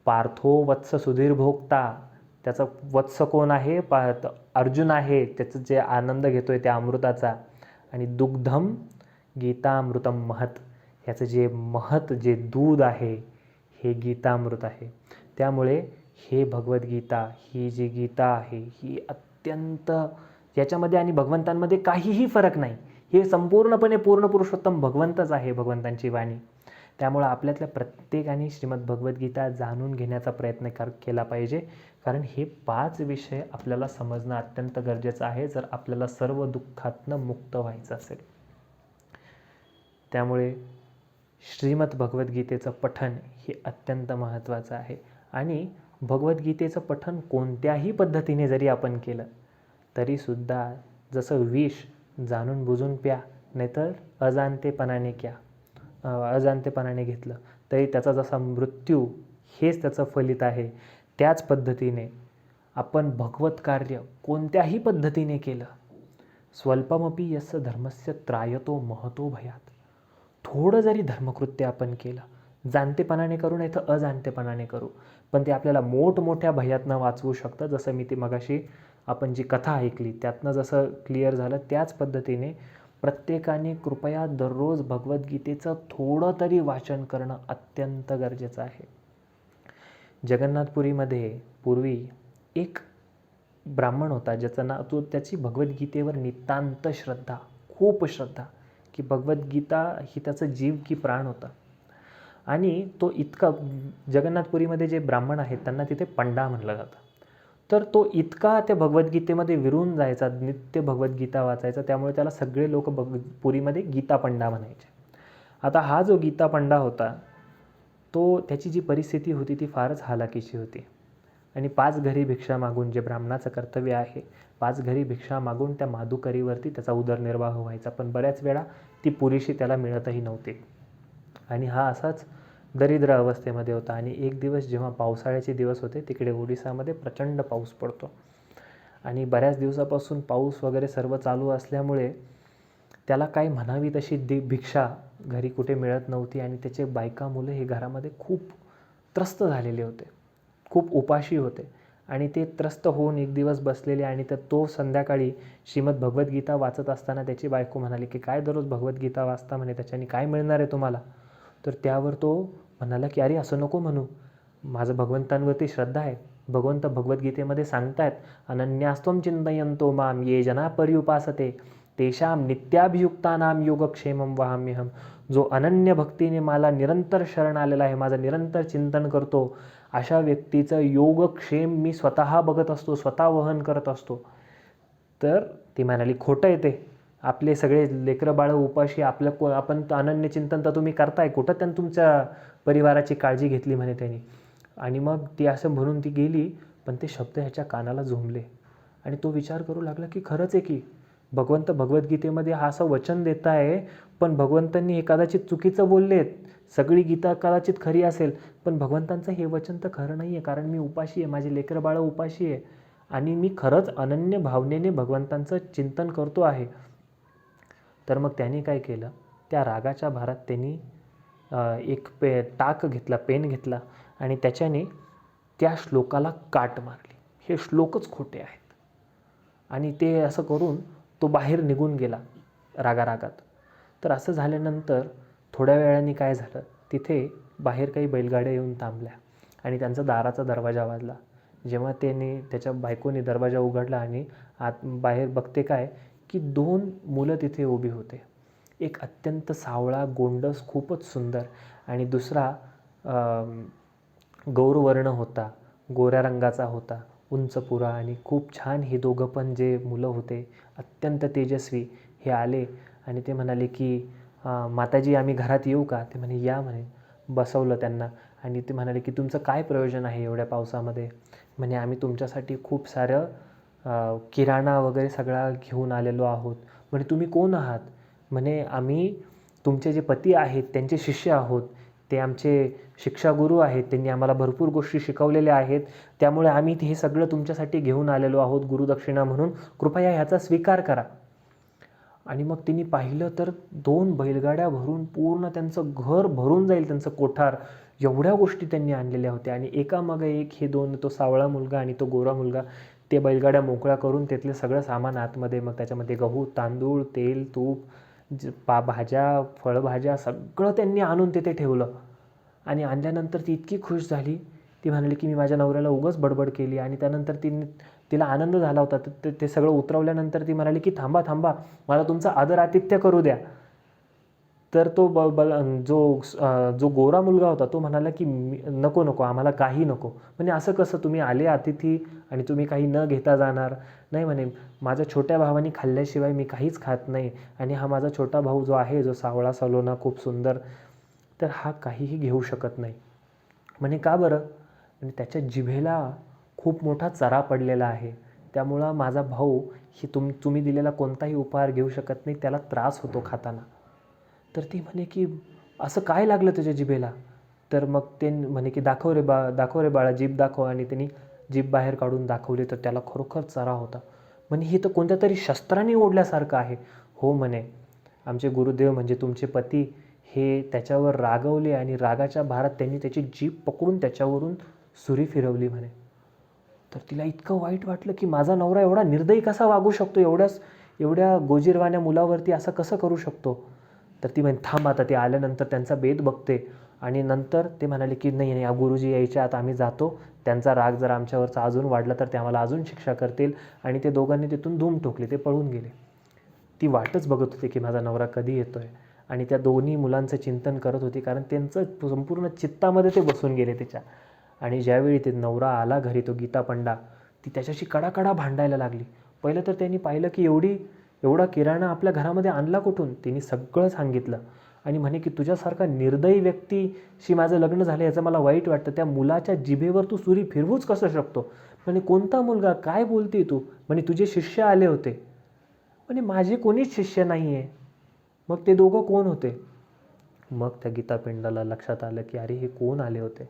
पार्थो वत्स सुधीर भोगता, त्याचा वत्स कोण आहे, अर्जुन आहे, त्याचं जे आनंद घेतोय त्या अमृताचा. आणि दुग्धम गीतामृतम महत, ह्याचं जे महत जे दूध आहे हे गीतामृत आहे. त्यामुळे हे भगवद्गीता ही जी गीता आहे ही अत्यंत, याच्यामध्ये आणि भगवंतांमध्ये काहीही फरक नाही. हे संपूर्णपणे पूर्ण पुरुषोत्तम भगवंतच आहे, भगवंतांची वाणी. त्यामुळे आपल्यातल्या प्रत्येकाने श्रीमद भगवद्गीता जाणून घेण्याचा प्रयत्न केला पाहिजे, कारण हे 5 विषय आपल्याला समजणं अत्यंत गरजेचं आहे जर आपल्याला सर्व दुःखातनं मुक्त व्हायचं असेल. त्यामुळे श्रीमद भगवद्गीतेचं पठण हे अत्यंत महत्त्वाचं आहे. आणि भगवद्गीतेचं पठण कोणत्याही पद्धतीने जरी आपण केलं तरीसुद्धा, जसं विष जाणून बुजून प्या, नाहीतर अजाणतेपणाने घेतलं तरी त्याचा जसा मृत्यू हेच त्याचं फलित आहे, त्याच पद्धतीने आपण भगवत कार्य कोणत्याही पद्धतीने केलं, स्वल्पमपि यस्य धर्मस्य त्रायतो महतो भयात, थोडं जरी धर्मकृत्य आपण केलं, जाणतेपणाने करू नाही तर अजाणतेपणाने करू, पण ते आपल्याला मोठमोठ्या भयातनं वाचवू शकतं. जसं मी ती मगाशी आपण जी कथा ऐकली त्यातनं जसं क्लिअर झालं, त्याच पद्धतीने प्रत्येकाने कृपया दररोज भगवद्गीतेचं थोडं तरी वाचन करणं अत्यंत गरजेचं आहे. जगन्नाथपुरीमध्ये पूर्वी एक ब्राह्मण होता ज्याचं नाव, त्याची भगवद्गीतेवर नितांत श्रद्धा, खूप श्रद्धा, की भगवद्गीता ही त्याचं जीव की प्राण होता. आणि तो इतका, जगन्नाथपुरीमध्ये जे ब्राह्मण आहेत त्यांना तिथे पंडा म्हणलं जातं, तर तो इतका त्या भगवद्गीतेमध्ये विरून जायचा, नित्य भगवद्गीता वाचायचा, त्यामुळे त्याला सगळे लोक पुरीमध्ये गीता पंडा म्हणायचे. आता हा जो गीता पंडा होता तो, त्याची जी परिस्थिती होती ती फारच हालाकीची होती. आणि 5 घरी भिक्षा मागून, जे ब्राह्मणाचं कर्तव्य आहे, 5 घरी भिक्षा मागून त्या माधुकरीवरती त्याचा उदरनिर्वाह व्हायचा, पण बऱ्याच वेळा ती पुरेशी त्याला मिळतही नव्हती. आणि हा असाच दरिद्र अवस्थेमध्ये होता. आणि एक दिवस जेव्हा पावसाळ्याचे दिवस होते, तिकडे ओडिसामध्ये प्रचंड पाऊस पडतो आणि बऱ्याच दिवसापासून पाऊस वगैरे सर्व चालू असल्यामुळे त्याला काही म्हणावी तशी भिक्षा घरी कुठे मिळत नव्हती. आणि त्याचे बायका मुलं हे घरामध्ये खूप त्रस्त झालेले होते, खूप उपाशी होते. आणि ते त्रस्त होऊन एक दिवस बसलेले, आणि तर तो संध्याकाळी श्रीमद भगवद्गीता वाचत असताना त्याची बायको म्हणाली की काय दररोज भगवद्गीता वाचता म्हणे, त्याच्याने काय मिळणार आहे तुम्हाला. तर त्यावर तो म्हणाला की अरे असं नको म्हणू, माझं भगवंतांवरती श्रद्धा आहे. भगवंत भगवद्गीतेमध्ये सांगतायत, अनन्यास्त्वं चिंतयन्तो माम ये जना पर्युपासते तेषां नित्याभियुक्तानां योगक्षेमं वहाम्यहम. जो अनन्य भक्तीने मला निरंतर शरण आलेला आहे, माझं निरंतर चिंतन करतो, अशा व्यक्तीचं योगक्षेम मी स्वतः बघत असतो, स्वतः वहन करत असतो. तर ती म्हणाली खोटं आहे ते, आपले सगळे लेकरं बाळं उपाशी, आपण अनन्य चिंतन तर तुम्ही करताय, कुठं त्यांनी तुमच्या परिवाराची काळजी घेतली म्हणे त्यांनी. आणि मग ती असं म्हणून ती गेली, पण ते शब्द ह्याच्या कानाला झोंबले आणि तो विचार करू लागला की खरंच आहे की भगवंत भगवद्गीतेमध्ये हा असं वचन देत आहे, पण भगवंतांनी हे कदाचित चुकीचं बोललेत, सगळी गीता कदाचित खरी असेल, पण भगवंतांचं हे वचन तर खरं नाही आहे, कारण मी उपाशी आहे, माझी लेकरं बाळं उपाशी आहे आणि मी खरंच अनन्य भावनेने भगवंतांचं चिंतन करतो आहे. तर मग त्यांनी काय केलं, त्या रागाच्या भारात त्यांनी एक टाक घेतला, पेन घेतला आणि त्याच्याने त्या श्लोकाला काट मारली. हे श्लोकच खोटे आहेत. आणि ते असं करून तो बाहेर निघून गेला रागारागात. तर असं झाल्यानंतर थोड्या वेळाने काय झालं, तिथे बाहेर काही बैलगाड्या येऊन थांबल्या आणि त्यांचा दाराचा दरवाजा वाजला. जेव्हा त्याच्या बायकोने दरवाजा उघडला आणि बाहेर बघते काय की 2 मुलं तिथे उभी होते. एक अत्यंत सावळा, गोंडस, खूपच सुंदर, आणि दुसरा गौरवर्ण होता, गोऱ्या रंगाचा होता, उंचपुरा, आणि खूप छान. हे दोघं पण जे मुलं होते अत्यंत तेजस्वी, हे आले आणि ते म्हणाले की माताजी आम्ही घरात येऊ का? ते म्हणे या म्हणे. बसवलं त्यांना आणि ते म्हणाले की तुमचं काय प्रयोजन आहे एवढ्या पावसामध्ये? म्हणे आम्ही तुमच्यासाठी खूप सारं किराणा वगैरे सगळा घेऊन आलेलो आहोत. म्हणे तुम्ही कोण आहात? म्हणे आम्ही तुमचे जे पती आहेत त्यांचे शिष्य आहोत, ते आमचे शिक्षागुरू आहेत, त्यांनी आम्हाला भरपूर गोष्टी शिकवलेल्या आहेत, त्यामुळे आम्ही हे सगळं तुमच्यासाठी घेऊन आलेलो आहोत गुरुदक्षिणा म्हणून, कृपया ह्याचा स्वीकार करा. आणि मग तिने पाहिलं तर 2 बैलगाड्या भरून पूर्ण त्यांचं घर भरून जाईल, त्यांचं कोठार, एवढ्या गोष्टी त्यांनी आणलेल्या होत्या. आणि एकामागे एक हे 2, तो सावळा मुलगा आणि तो गोरा मुलगा, ते बैलगाड्या मोकळ्या करून त्यातलं सगळं सामान आतमध्ये, मग त्याच्यामध्ये गहू, तांदूळ, तेल, तूप, भाज्या, फळभाज्या सगळं त्यांनी आणून तिथे ठेवलं. आणि आणल्यानंतर ती इतकी खुश झाली, ती म्हणाली की मी माझ्या नवऱ्याला उगाच बडबड केली. आणि त्यानंतर तिला आनंद झाला होता. ते सगळं उतरवल्यानंतर ती म्हणाली की थांबा थांबा, मला तुमचं आदर आतिथ्य करू द्या. तर तो जो गोरा मुलगा होता तो म्हणाला की नको नको, आम्हाला काही नको. म्हणजे असं कसं, तुम्ही आले अतिथी आणि तुम्ही काही न घेता जाणार? नाही म्हणे, माझ्या छोट्या भावाने खाल्ल्याशिवाय मी काहीच खात नाही, आणि हा माझा छोटा भाऊ जो आहे, जो सावळा सलोना खूप सुंदर, तर हा काहीही घेऊ शकत नाही. म्हणे का बरं? आणि त्याच्या जिभेला खूप मोठा चरा पडलेला आहे, त्यामुळं माझा भाऊ ही तुम्ही दिलेला कोणताही उपहार घेऊ शकत नाही, त्याला त्रास होतो खाताना. तर ती म्हणे की असं काय लागलं तुझ्या जिभेला? तर मग ते म्हणे की दाखव रे बाळा, जीभ दाखव. आणि त्यांनी जीभ बाहेर काढून दाखवली, तर त्याला खरोखर चरा होता. म्हणे हे तर कोणत्या तरी शस्त्राने ओढल्यासारखं आहे. हो म्हणे, आमचे गुरुदेव म्हणजे तुमचे पती हे त्याच्यावर रागवले आणि रागाच्या भारात त्यांनी त्याची जीभ पकडून त्याच्यावरून सुरी फिरवली म्हणे. तर तिला इतकं वाईट वाटलं की माझा नवरा एवढा निर्दयी कसा वागू शकतो, एवढ्या गोजीरवाण्या मुलावरती असं कसं करू शकतो? तर ती म्हणे थांब, आता ते आल्यानंतर त्यांचा बेत बघते. आणि नंतर ते म्हणाले की नाही नाही, गुरुजी यायच्या आत आम्ही जातो, त्यांचा राग जर आमच्यावरचा अजून वाढला तर ते आम्हाला अजून शिक्षा करतील. आणि ते दोघांनी तिथून धूम ठोकली, ते पळून गेले. ती वाटच बघत होती की माझा नवरा कधी येतोय, आणि त्या दोन्ही मुलांचं चिंतन करत होती, कारण त्यांचं संपूर्ण चित्तामध्ये ते बसून गेले तिच्या. आणि ज्यावेळी ते नवरा आला घरी, तो गीता पंडा, ती त्याच्याशी कडाकडा भांडायला लागली. पहिलं तर त्यांनी पाहिलं की एवढा किराणा आपल्या घरामध्ये आणला कुठून? तिने सगळं सांगितलं आणि म्हणे की तुझ्यासारखा निर्दयी व्यक्तीशी माझं लग्न झालं, याचं मला वाईट वाटतं. त्या मुलाच्या जिभेवर तू सुरी फिरवूच कसं शकतो? म्हणे कोणता मुलगा, काय बोलते तू? म्हणे तुझे शिष्य आले होते. म्हणे माझे कोणीच शिष्य नाही आहे. मग ते दोघं कोण होते? मग त्या गीतापिंडाला लक्षात आलं की अरे हे कोण आले होते.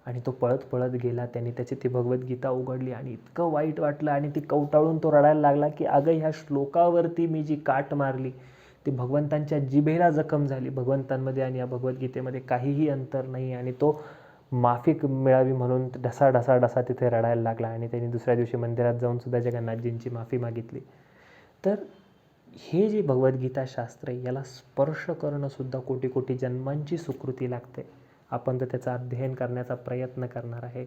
आणि तो पळत पळत गेला, त्याने त्याची ती भगवद्गीता उघडली आणि इतकं वाईट वाटलं, आणि ती कवटाळून तो रडायला लागला की अगं ह्या श्लोकावरती मी जी काट मारली ती भगवंतांच्या जिभेला जखम झाली. भगवंतांमध्ये आणि या भगवद्गीतेमध्ये काहीही अंतर नाही. आणि तो माफी मिळावी म्हणून ढसा ढसा ढसा तिथे रडायला लागला. आणि त्यांनी दुसऱ्या दिवशी मंदिरात जाऊन सुद्धा जगन्नाथजींची माफी मागितली. तर हे जे भगवद्गीता शास्त्र आहे, याला स्पर्श करणं सुद्धा कोटी कोटी जन्मांची सुकृती लागते. आपण तर त्याचं अध्ययन करण्याचा प्रयत्न करणार आहे.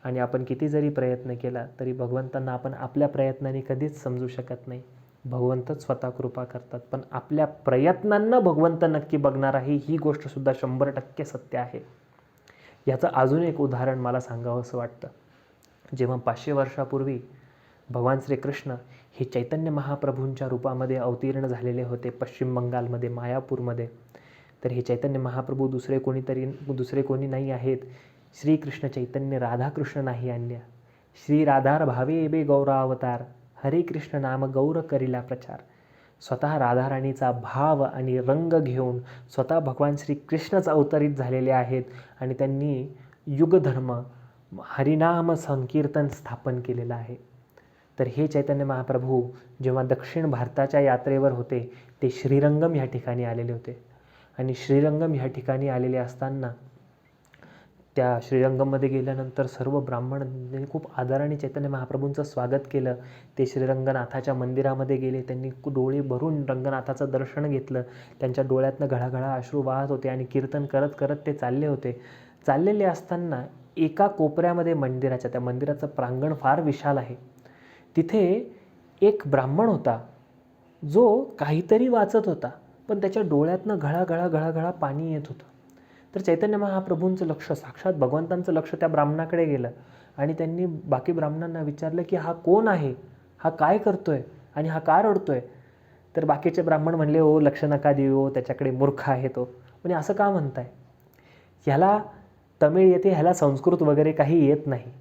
आणि आपण किती जरी प्रयत्न केला तरी भगवंतांना आपण आपल्या प्रयत्नांनी कधीच समजू शकत नाही. भगवंतच स्वतः कृपा करतात, पण आपल्या प्रयत्नांना भगवंत नक्की बघणार आहे ही गोष्टसुद्धा 100% सत्य आहे. याचं अजून एक उदाहरण मला सांगावं असं वाटतं. जेव्हा 500 वर्षापूर्वी भगवान श्रीकृष्ण हे चैतन्य महाप्रभूंच्या रूपामध्ये अवतीर्ण झालेले होते पश्चिम बंगालमध्ये, मायापूरमध्ये, तर हे चैतन्य महाप्रभू दुसरे कोणी नाही आहेत. श्रीकृष्ण चैतन्य राधाकृष्ण नाही आणल्या. श्री राधार भावे बे गौरावतार, हरे कृष्ण नाम गौर करिला प्रचार. स्वतः राधाराणीचा भाव आणि रंग घेऊन स्वतः भगवान श्रीकृष्णच अवतरित झालेले आहेत आणि त्यांनी युगधर्म हरिनाम संकीर्तन स्थापन केलेलं आहे. तर हे चैतन्य महाप्रभू जेव्हा दक्षिण भारताच्या यात्रेवर होते ते श्रीरंगम ह्या ठिकाणी आलेले होते. आणि श्रीरंगम ह्या ठिकाणी आलेले असताना त्या श्रीरंगममध्ये गेल्यानंतर सर्व ब्राह्मणांनी खूप आदराने चैतन्य महाप्रभूंचं स्वागत केलं. ते श्रीरंगनाथाच्या मंदिरामध्ये गेले, त्यांनी डोळे भरून रंगनाथाचं दर्शन घेतलं. त्यांच्या डोळ्यातनं घळाघळा अश्रू वाहत होते आणि कीर्तन करत करत ते चालले होते. चाललेले असताना एका कोपऱ्यामध्ये मंदिराच्या, त्या मंदिराचं प्रांगण फार विशाल आहे, तिथे एक ब्राह्मण होता जो काहीतरी वाचत होता, पण त्याच्या डोळ्यातनं घळाघळा पाणी येत होतं. तर चैतन्य महाप्रभूंचं लक्ष, साक्षात भगवंतांचं लक्ष त्या ब्राह्मणाकडे गेलं आणि त्यांनी बाकी ब्राह्मणांना विचारलं की हा कोण आहे, हा काय करतोय आणि हा का रडतोय. तर बाकीचे ब्राह्मण म्हणले, ओ लक्ष नका देऊ, त्याच्याकडे मूर्ख आहे तो. म्हणजे असं का म्हणताय, ह्याला तमिळ येते, ह्याला संस्कृत वगैरे काही येत नाही,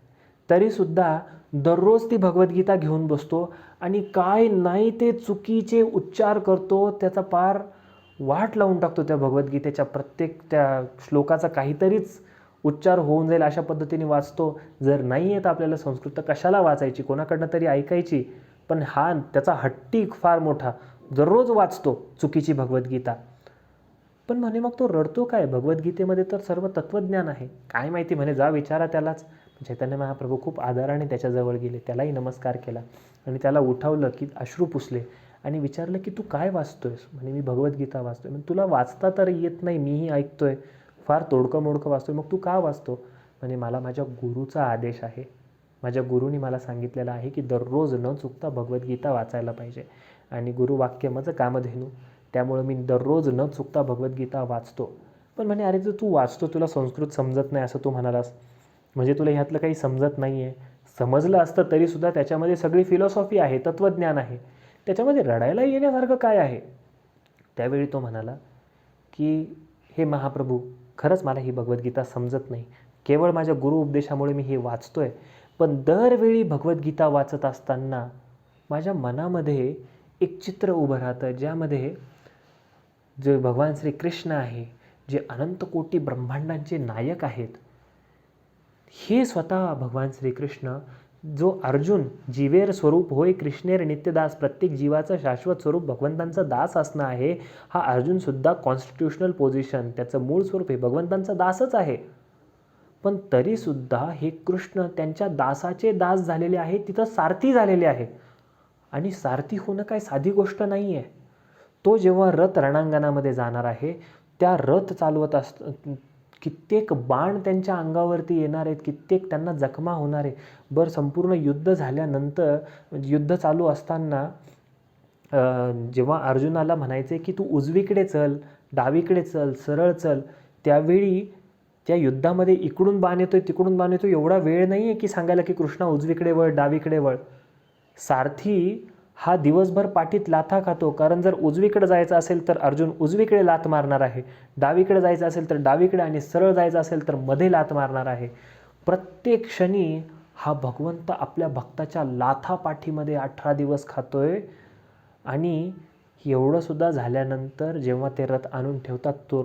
तरीसुद्धा दररोज ती भगवद्गीता घेऊन बसतो आणि काय नाही ते चुकीचे उच्चार करतो, त्याचा पार वाट लावून टाकतो. त्या भगवद्गीतेच्या प्रत्येक त्या श्लोकाचा काहीतरीच उच्चार होऊन जाईल अशा पद्धतीने वाचतो. जर नाही येत आपल्याला संस्कृत तर कशाला वाचायची, कोणाकडनं तरी ऐकायची. पण हा त्याचा हट्टी फार मोठा, दररोज वाचतो चुकीची भगवद्गीता. पण म्हणे मग तो रडतो काय, भगवद्गीतेमध्ये तर सर्व तत्वज्ञान आहे. काय माहिती म्हणे, जा विचारा त्यालाच. चैतन्य महाप्रभू खूप आदराने त्याच्याजवळ गेले, त्यालाही नमस्कार केला आणि त्याला उठवलं की अश्रू पुसले आणि विचारलं की तू काय वाचतोयस. म्हणे मी भगवद्गीता वाचतोय. म्हणजे तुला वाचता तर येत नाही, मीही ऐकतोय, फार तोडकं मोडकं वाचतोय, मग तू का वाचतो. म्हणजे मला माझ्या गुरुचा आदेश आहे, माझ्या गुरुनी मला सांगितलेलं आहे की दररोज न चुकता भगवद्गीता वाचायला पाहिजे आणि गुरुवाक्य माझं कामधेनू, त्यामुळं मी दररोज न चुकता भगवद्गीता वाचतो. पण म्हणे अरे जर तू वाचतो, तुला संस्कृत समजत नाही असं तू म्हणालास, म्हणजे तुला ह्यातलं काही समजत नाही आहे. समजलं असतं तरीसुद्धा त्याच्यामध्ये सगळी फिलॉसॉफी आहे, तत्त्वज्ञान आहे, त्याच्यामध्ये रडायला येण्यासारखं काय आहे. त्यावेळी तो म्हणाला की हे महाप्रभू, खरंच मला ही भगवद्गीता समजत नाही, केवळ माझ्या गुरु उपदेशामुळे मी हे वाचतोय. पण दरवेळी भगवद्गीता वाचत असताना माझ्या मनामध्ये एक चित्र उभं राहतं, ज्यामध्ये जे भगवान श्रीकृष्ण आहे, जे अनंत कोटी ब्रह्मांडांचे नायक आहेत, हे स्वतः भगवान श्रीकृष्ण, जो अर्जुन जीवेर स्वरूप होय कृष्णेर नित्यदास, प्रत्येक जीवाचं शाश्वत स्वरूप भगवंतांचा दास असणं आहे. हा अर्जुनसुद्धा कॉन्स्टिट्युशनल पोझिशन, त्याचं मूळ स्वरूप हे भगवंतांचा दासच आहे. पण तरीसुद्धा हे कृष्ण त्यांच्या दासाचे दास झालेले आहे, तिथं सारथी झालेले आहे. आणि सारथी होणं काय साधी गोष्ट नाही आहे. तो जेव्हा रथ रणांगणामध्ये जाणार आहे, त्या रथ चालवत कित्येक बाण त्यांच्या अंगावरती येणार आहेत, कित्येक त्यांना जखमा होणार आहे. बरं, संपूर्ण युद्ध झाल्यानंतर, युद्ध चालू असताना जेव्हा अर्जुनाला म्हणायचे की तू उजवीकडे चल, डावीकडे चल, सरळ चल, त्यावेळी त्या युद्धामध्ये इकडून बाण येतोय, तिकडून बाण येतोय, एवढा वेळ नाही आहे की सांगायला की कृष्णा उजवीकडे वळ, डावीकडे वळ. सारथी हा दिवसभर पाठीत लाथा खातो, कारण जर उजवीकडे जायचं असेल तर अर्जुन उजवीकडे लाथ मारणार आहे, डावीकडे जायचं असेल तर डावीकडे, आणि सरळ जायचं असेल तर मध्ये लाथ मारणार आहे. प्रत्येक क्षणी हा भगवंत आपल्या भक्ताच्या लाथा पाठीमध्ये 18 दिवस खातोय. आणि एवढंसुद्धा झाल्यानंतर जेव्हा ते रथ आणून ठेवतात, तो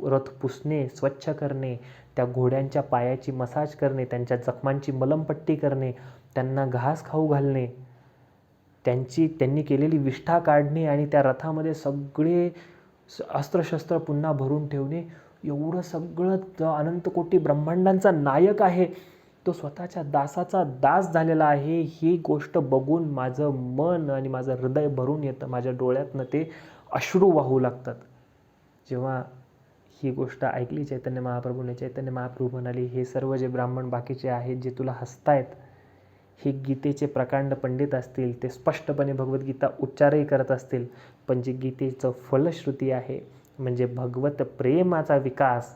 रथ पुसणे, स्वच्छ करणे, त्या घोड्यांच्या पायाची मसाज करणे, त्यांच्या जखमांची मलमपट्टी करणे, त्यांना घास खाऊ घालणे, त्यांनी केलेली विष्ठा काढणे आणि त्या रथामध्ये सगळे अस्त्रशस्त्र पुन्हा भरून ठेवणे, एवढं सगळं अनंत कोटी ब्रह्मांडांचा नायक आहे, तो स्वतःच्या दासाचा दास झालेला आहे. ही गोष्ट बघून माझं मन आणि माझं हृदय भरून येतं, माझ्या डोळ्यातनं ते अश्रू वाहू लागतात. जेव्हा ही गोष्ट ऐकली चैतन्य महाप्रभूने. चैतन्य महाप्रभू म्हणाले, हे सर्व जे ब्राह्मण बाकीचे आहेत जे तुला हसतायत, हे गीतेचे प्रकांड पंडित असतील, ते स्पष्टपणे भगवद्गीता उच्चारही करत असतील, पण जे गीतेचं फलश्रुती आहे म्हणजे भगवत प्रेमाचा विकास,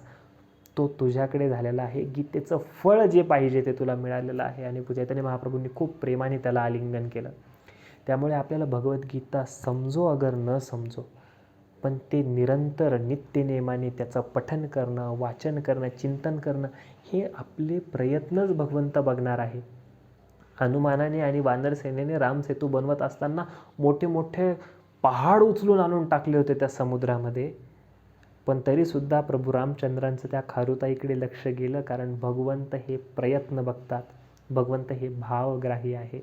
तो तुझ्याकडे झालेला आहे. गीतेचं फळ जे पाहिजे ते तुला मिळालेलं आहे. आणि चैतन्य महाप्रभूंनी खूप प्रेमाने त्याला आलिंगन केलं. त्यामुळे आपल्याला भगवद्गीता समजो अगर न समजो, पण ते निरंतर नित्यनेमाने त्याचं पठन करणं, वाचन करणं, चिंतन करणं, हे आपले प्रयत्नच भगवंत बघणार आहे. हनुमानाने आणि वानर सेनेने रामसेतू बनवत असताना मोठे मोठे पहाड उचलून आणून टाकले होते त्या समुद्रामध्ये, पण तरीसुद्धा प्रभू रामचंद्रांचं त्या खारुताईकडे लक्ष गेलं, कारण भगवंत हे प्रयत्न बघतात, भगवंत हे भावग्राही आहे.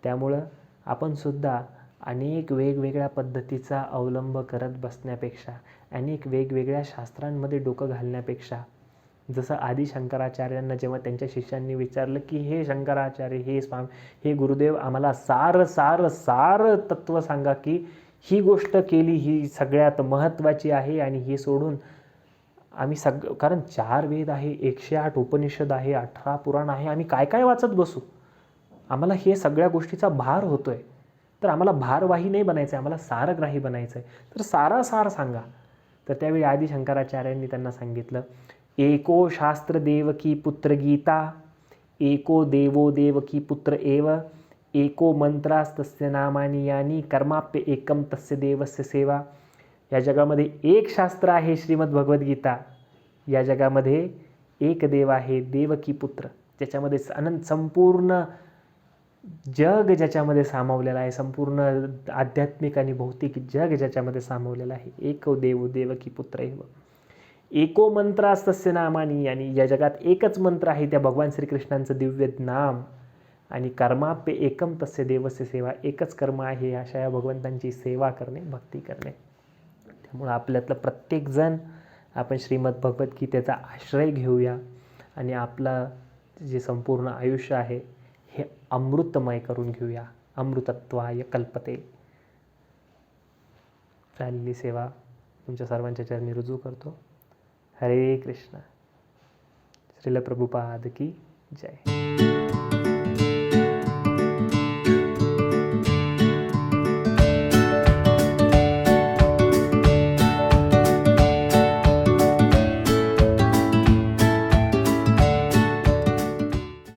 त्यामुळं आपण सुद्धा अनेक वेगवेगळ्या पद्धतीचा अवलंब करत बसण्यापेक्षा, अनेक वेगवेगळ्या शास्त्रांमध्ये डोकं घालण्यापेक्षा, जसं आदी शंकराचार्यांना जेव्हा त्यांच्या शिष्यांनी विचारलं की हे शंकराचार्य, हे स्वामी, हे गुरुदेव, आम्हाला सार सार सार तत्त्व सांगा की ही गोष्ट केली ही सगळ्यात महत्त्वाची आहे आणि हे सोडून आम्ही कारण 4 वेद आहे, 108 उपनिषद आहे, 18 पुराण आहे, आम्ही काय काय वाचत बसू, आम्हाला हे सगळ्या गोष्टीचा भार होतोय, तर आम्हाला भारवाही नाही बनायचं आहे, आम्हाला सारग्राही बनायचं आहे, तर सारासार सांगा. तर त्यावेळी आदी शंकराचार्यांनी त्यांना सांगितलं, एको शास्त्र देवकी पुत्र गीता, एको देवो देवकी पुत्र एव, एको मंत्रास्तस्य नामानी यानी, कर्माप्य एकम तस्य देवस्य सेवा. या जगामध्ये एक शास्त्र आहे श्रीमद भगवद्गीता, या जगामध्ये एक देव आहे देवकी पुत्र, ज्याच्यामध्ये अनंत संपूर्ण जग ज्याच्यामध्ये सामावलेलं आहे, संपूर्ण आध्यात्मिक आणि भौतिक जग ज्याच्यामध्ये सामावलेलं आहे. एको देवो देवकी पुत्र एव, एको मंत्रास्तस्य नामानी, आणि या जगात एकच मंत्र आहे त्या भगवान श्रीकृष्णांचं दिव्य नाम, आणि कर्माप्य एकम तस्य देवस्य सेवा, एकच कर्म आहे अशा या भगवंतांची सेवा करणे, भक्ती करणे. त्यामुळे आपल्यातलं प्रत्येकजण आपण श्रीमद भगवद्गीतेचा आश्रय घेऊया आणि आपलं जे संपूर्ण आयुष्य आहे हे अमृतमय करून घेऊया. अमृतत्वाय कल्पते. चाललेली सेवा तुमच्या सर्वांच्या चरणी रुजू करतो. हरे कृष्ण. श्रील प्रभुपाद की जय.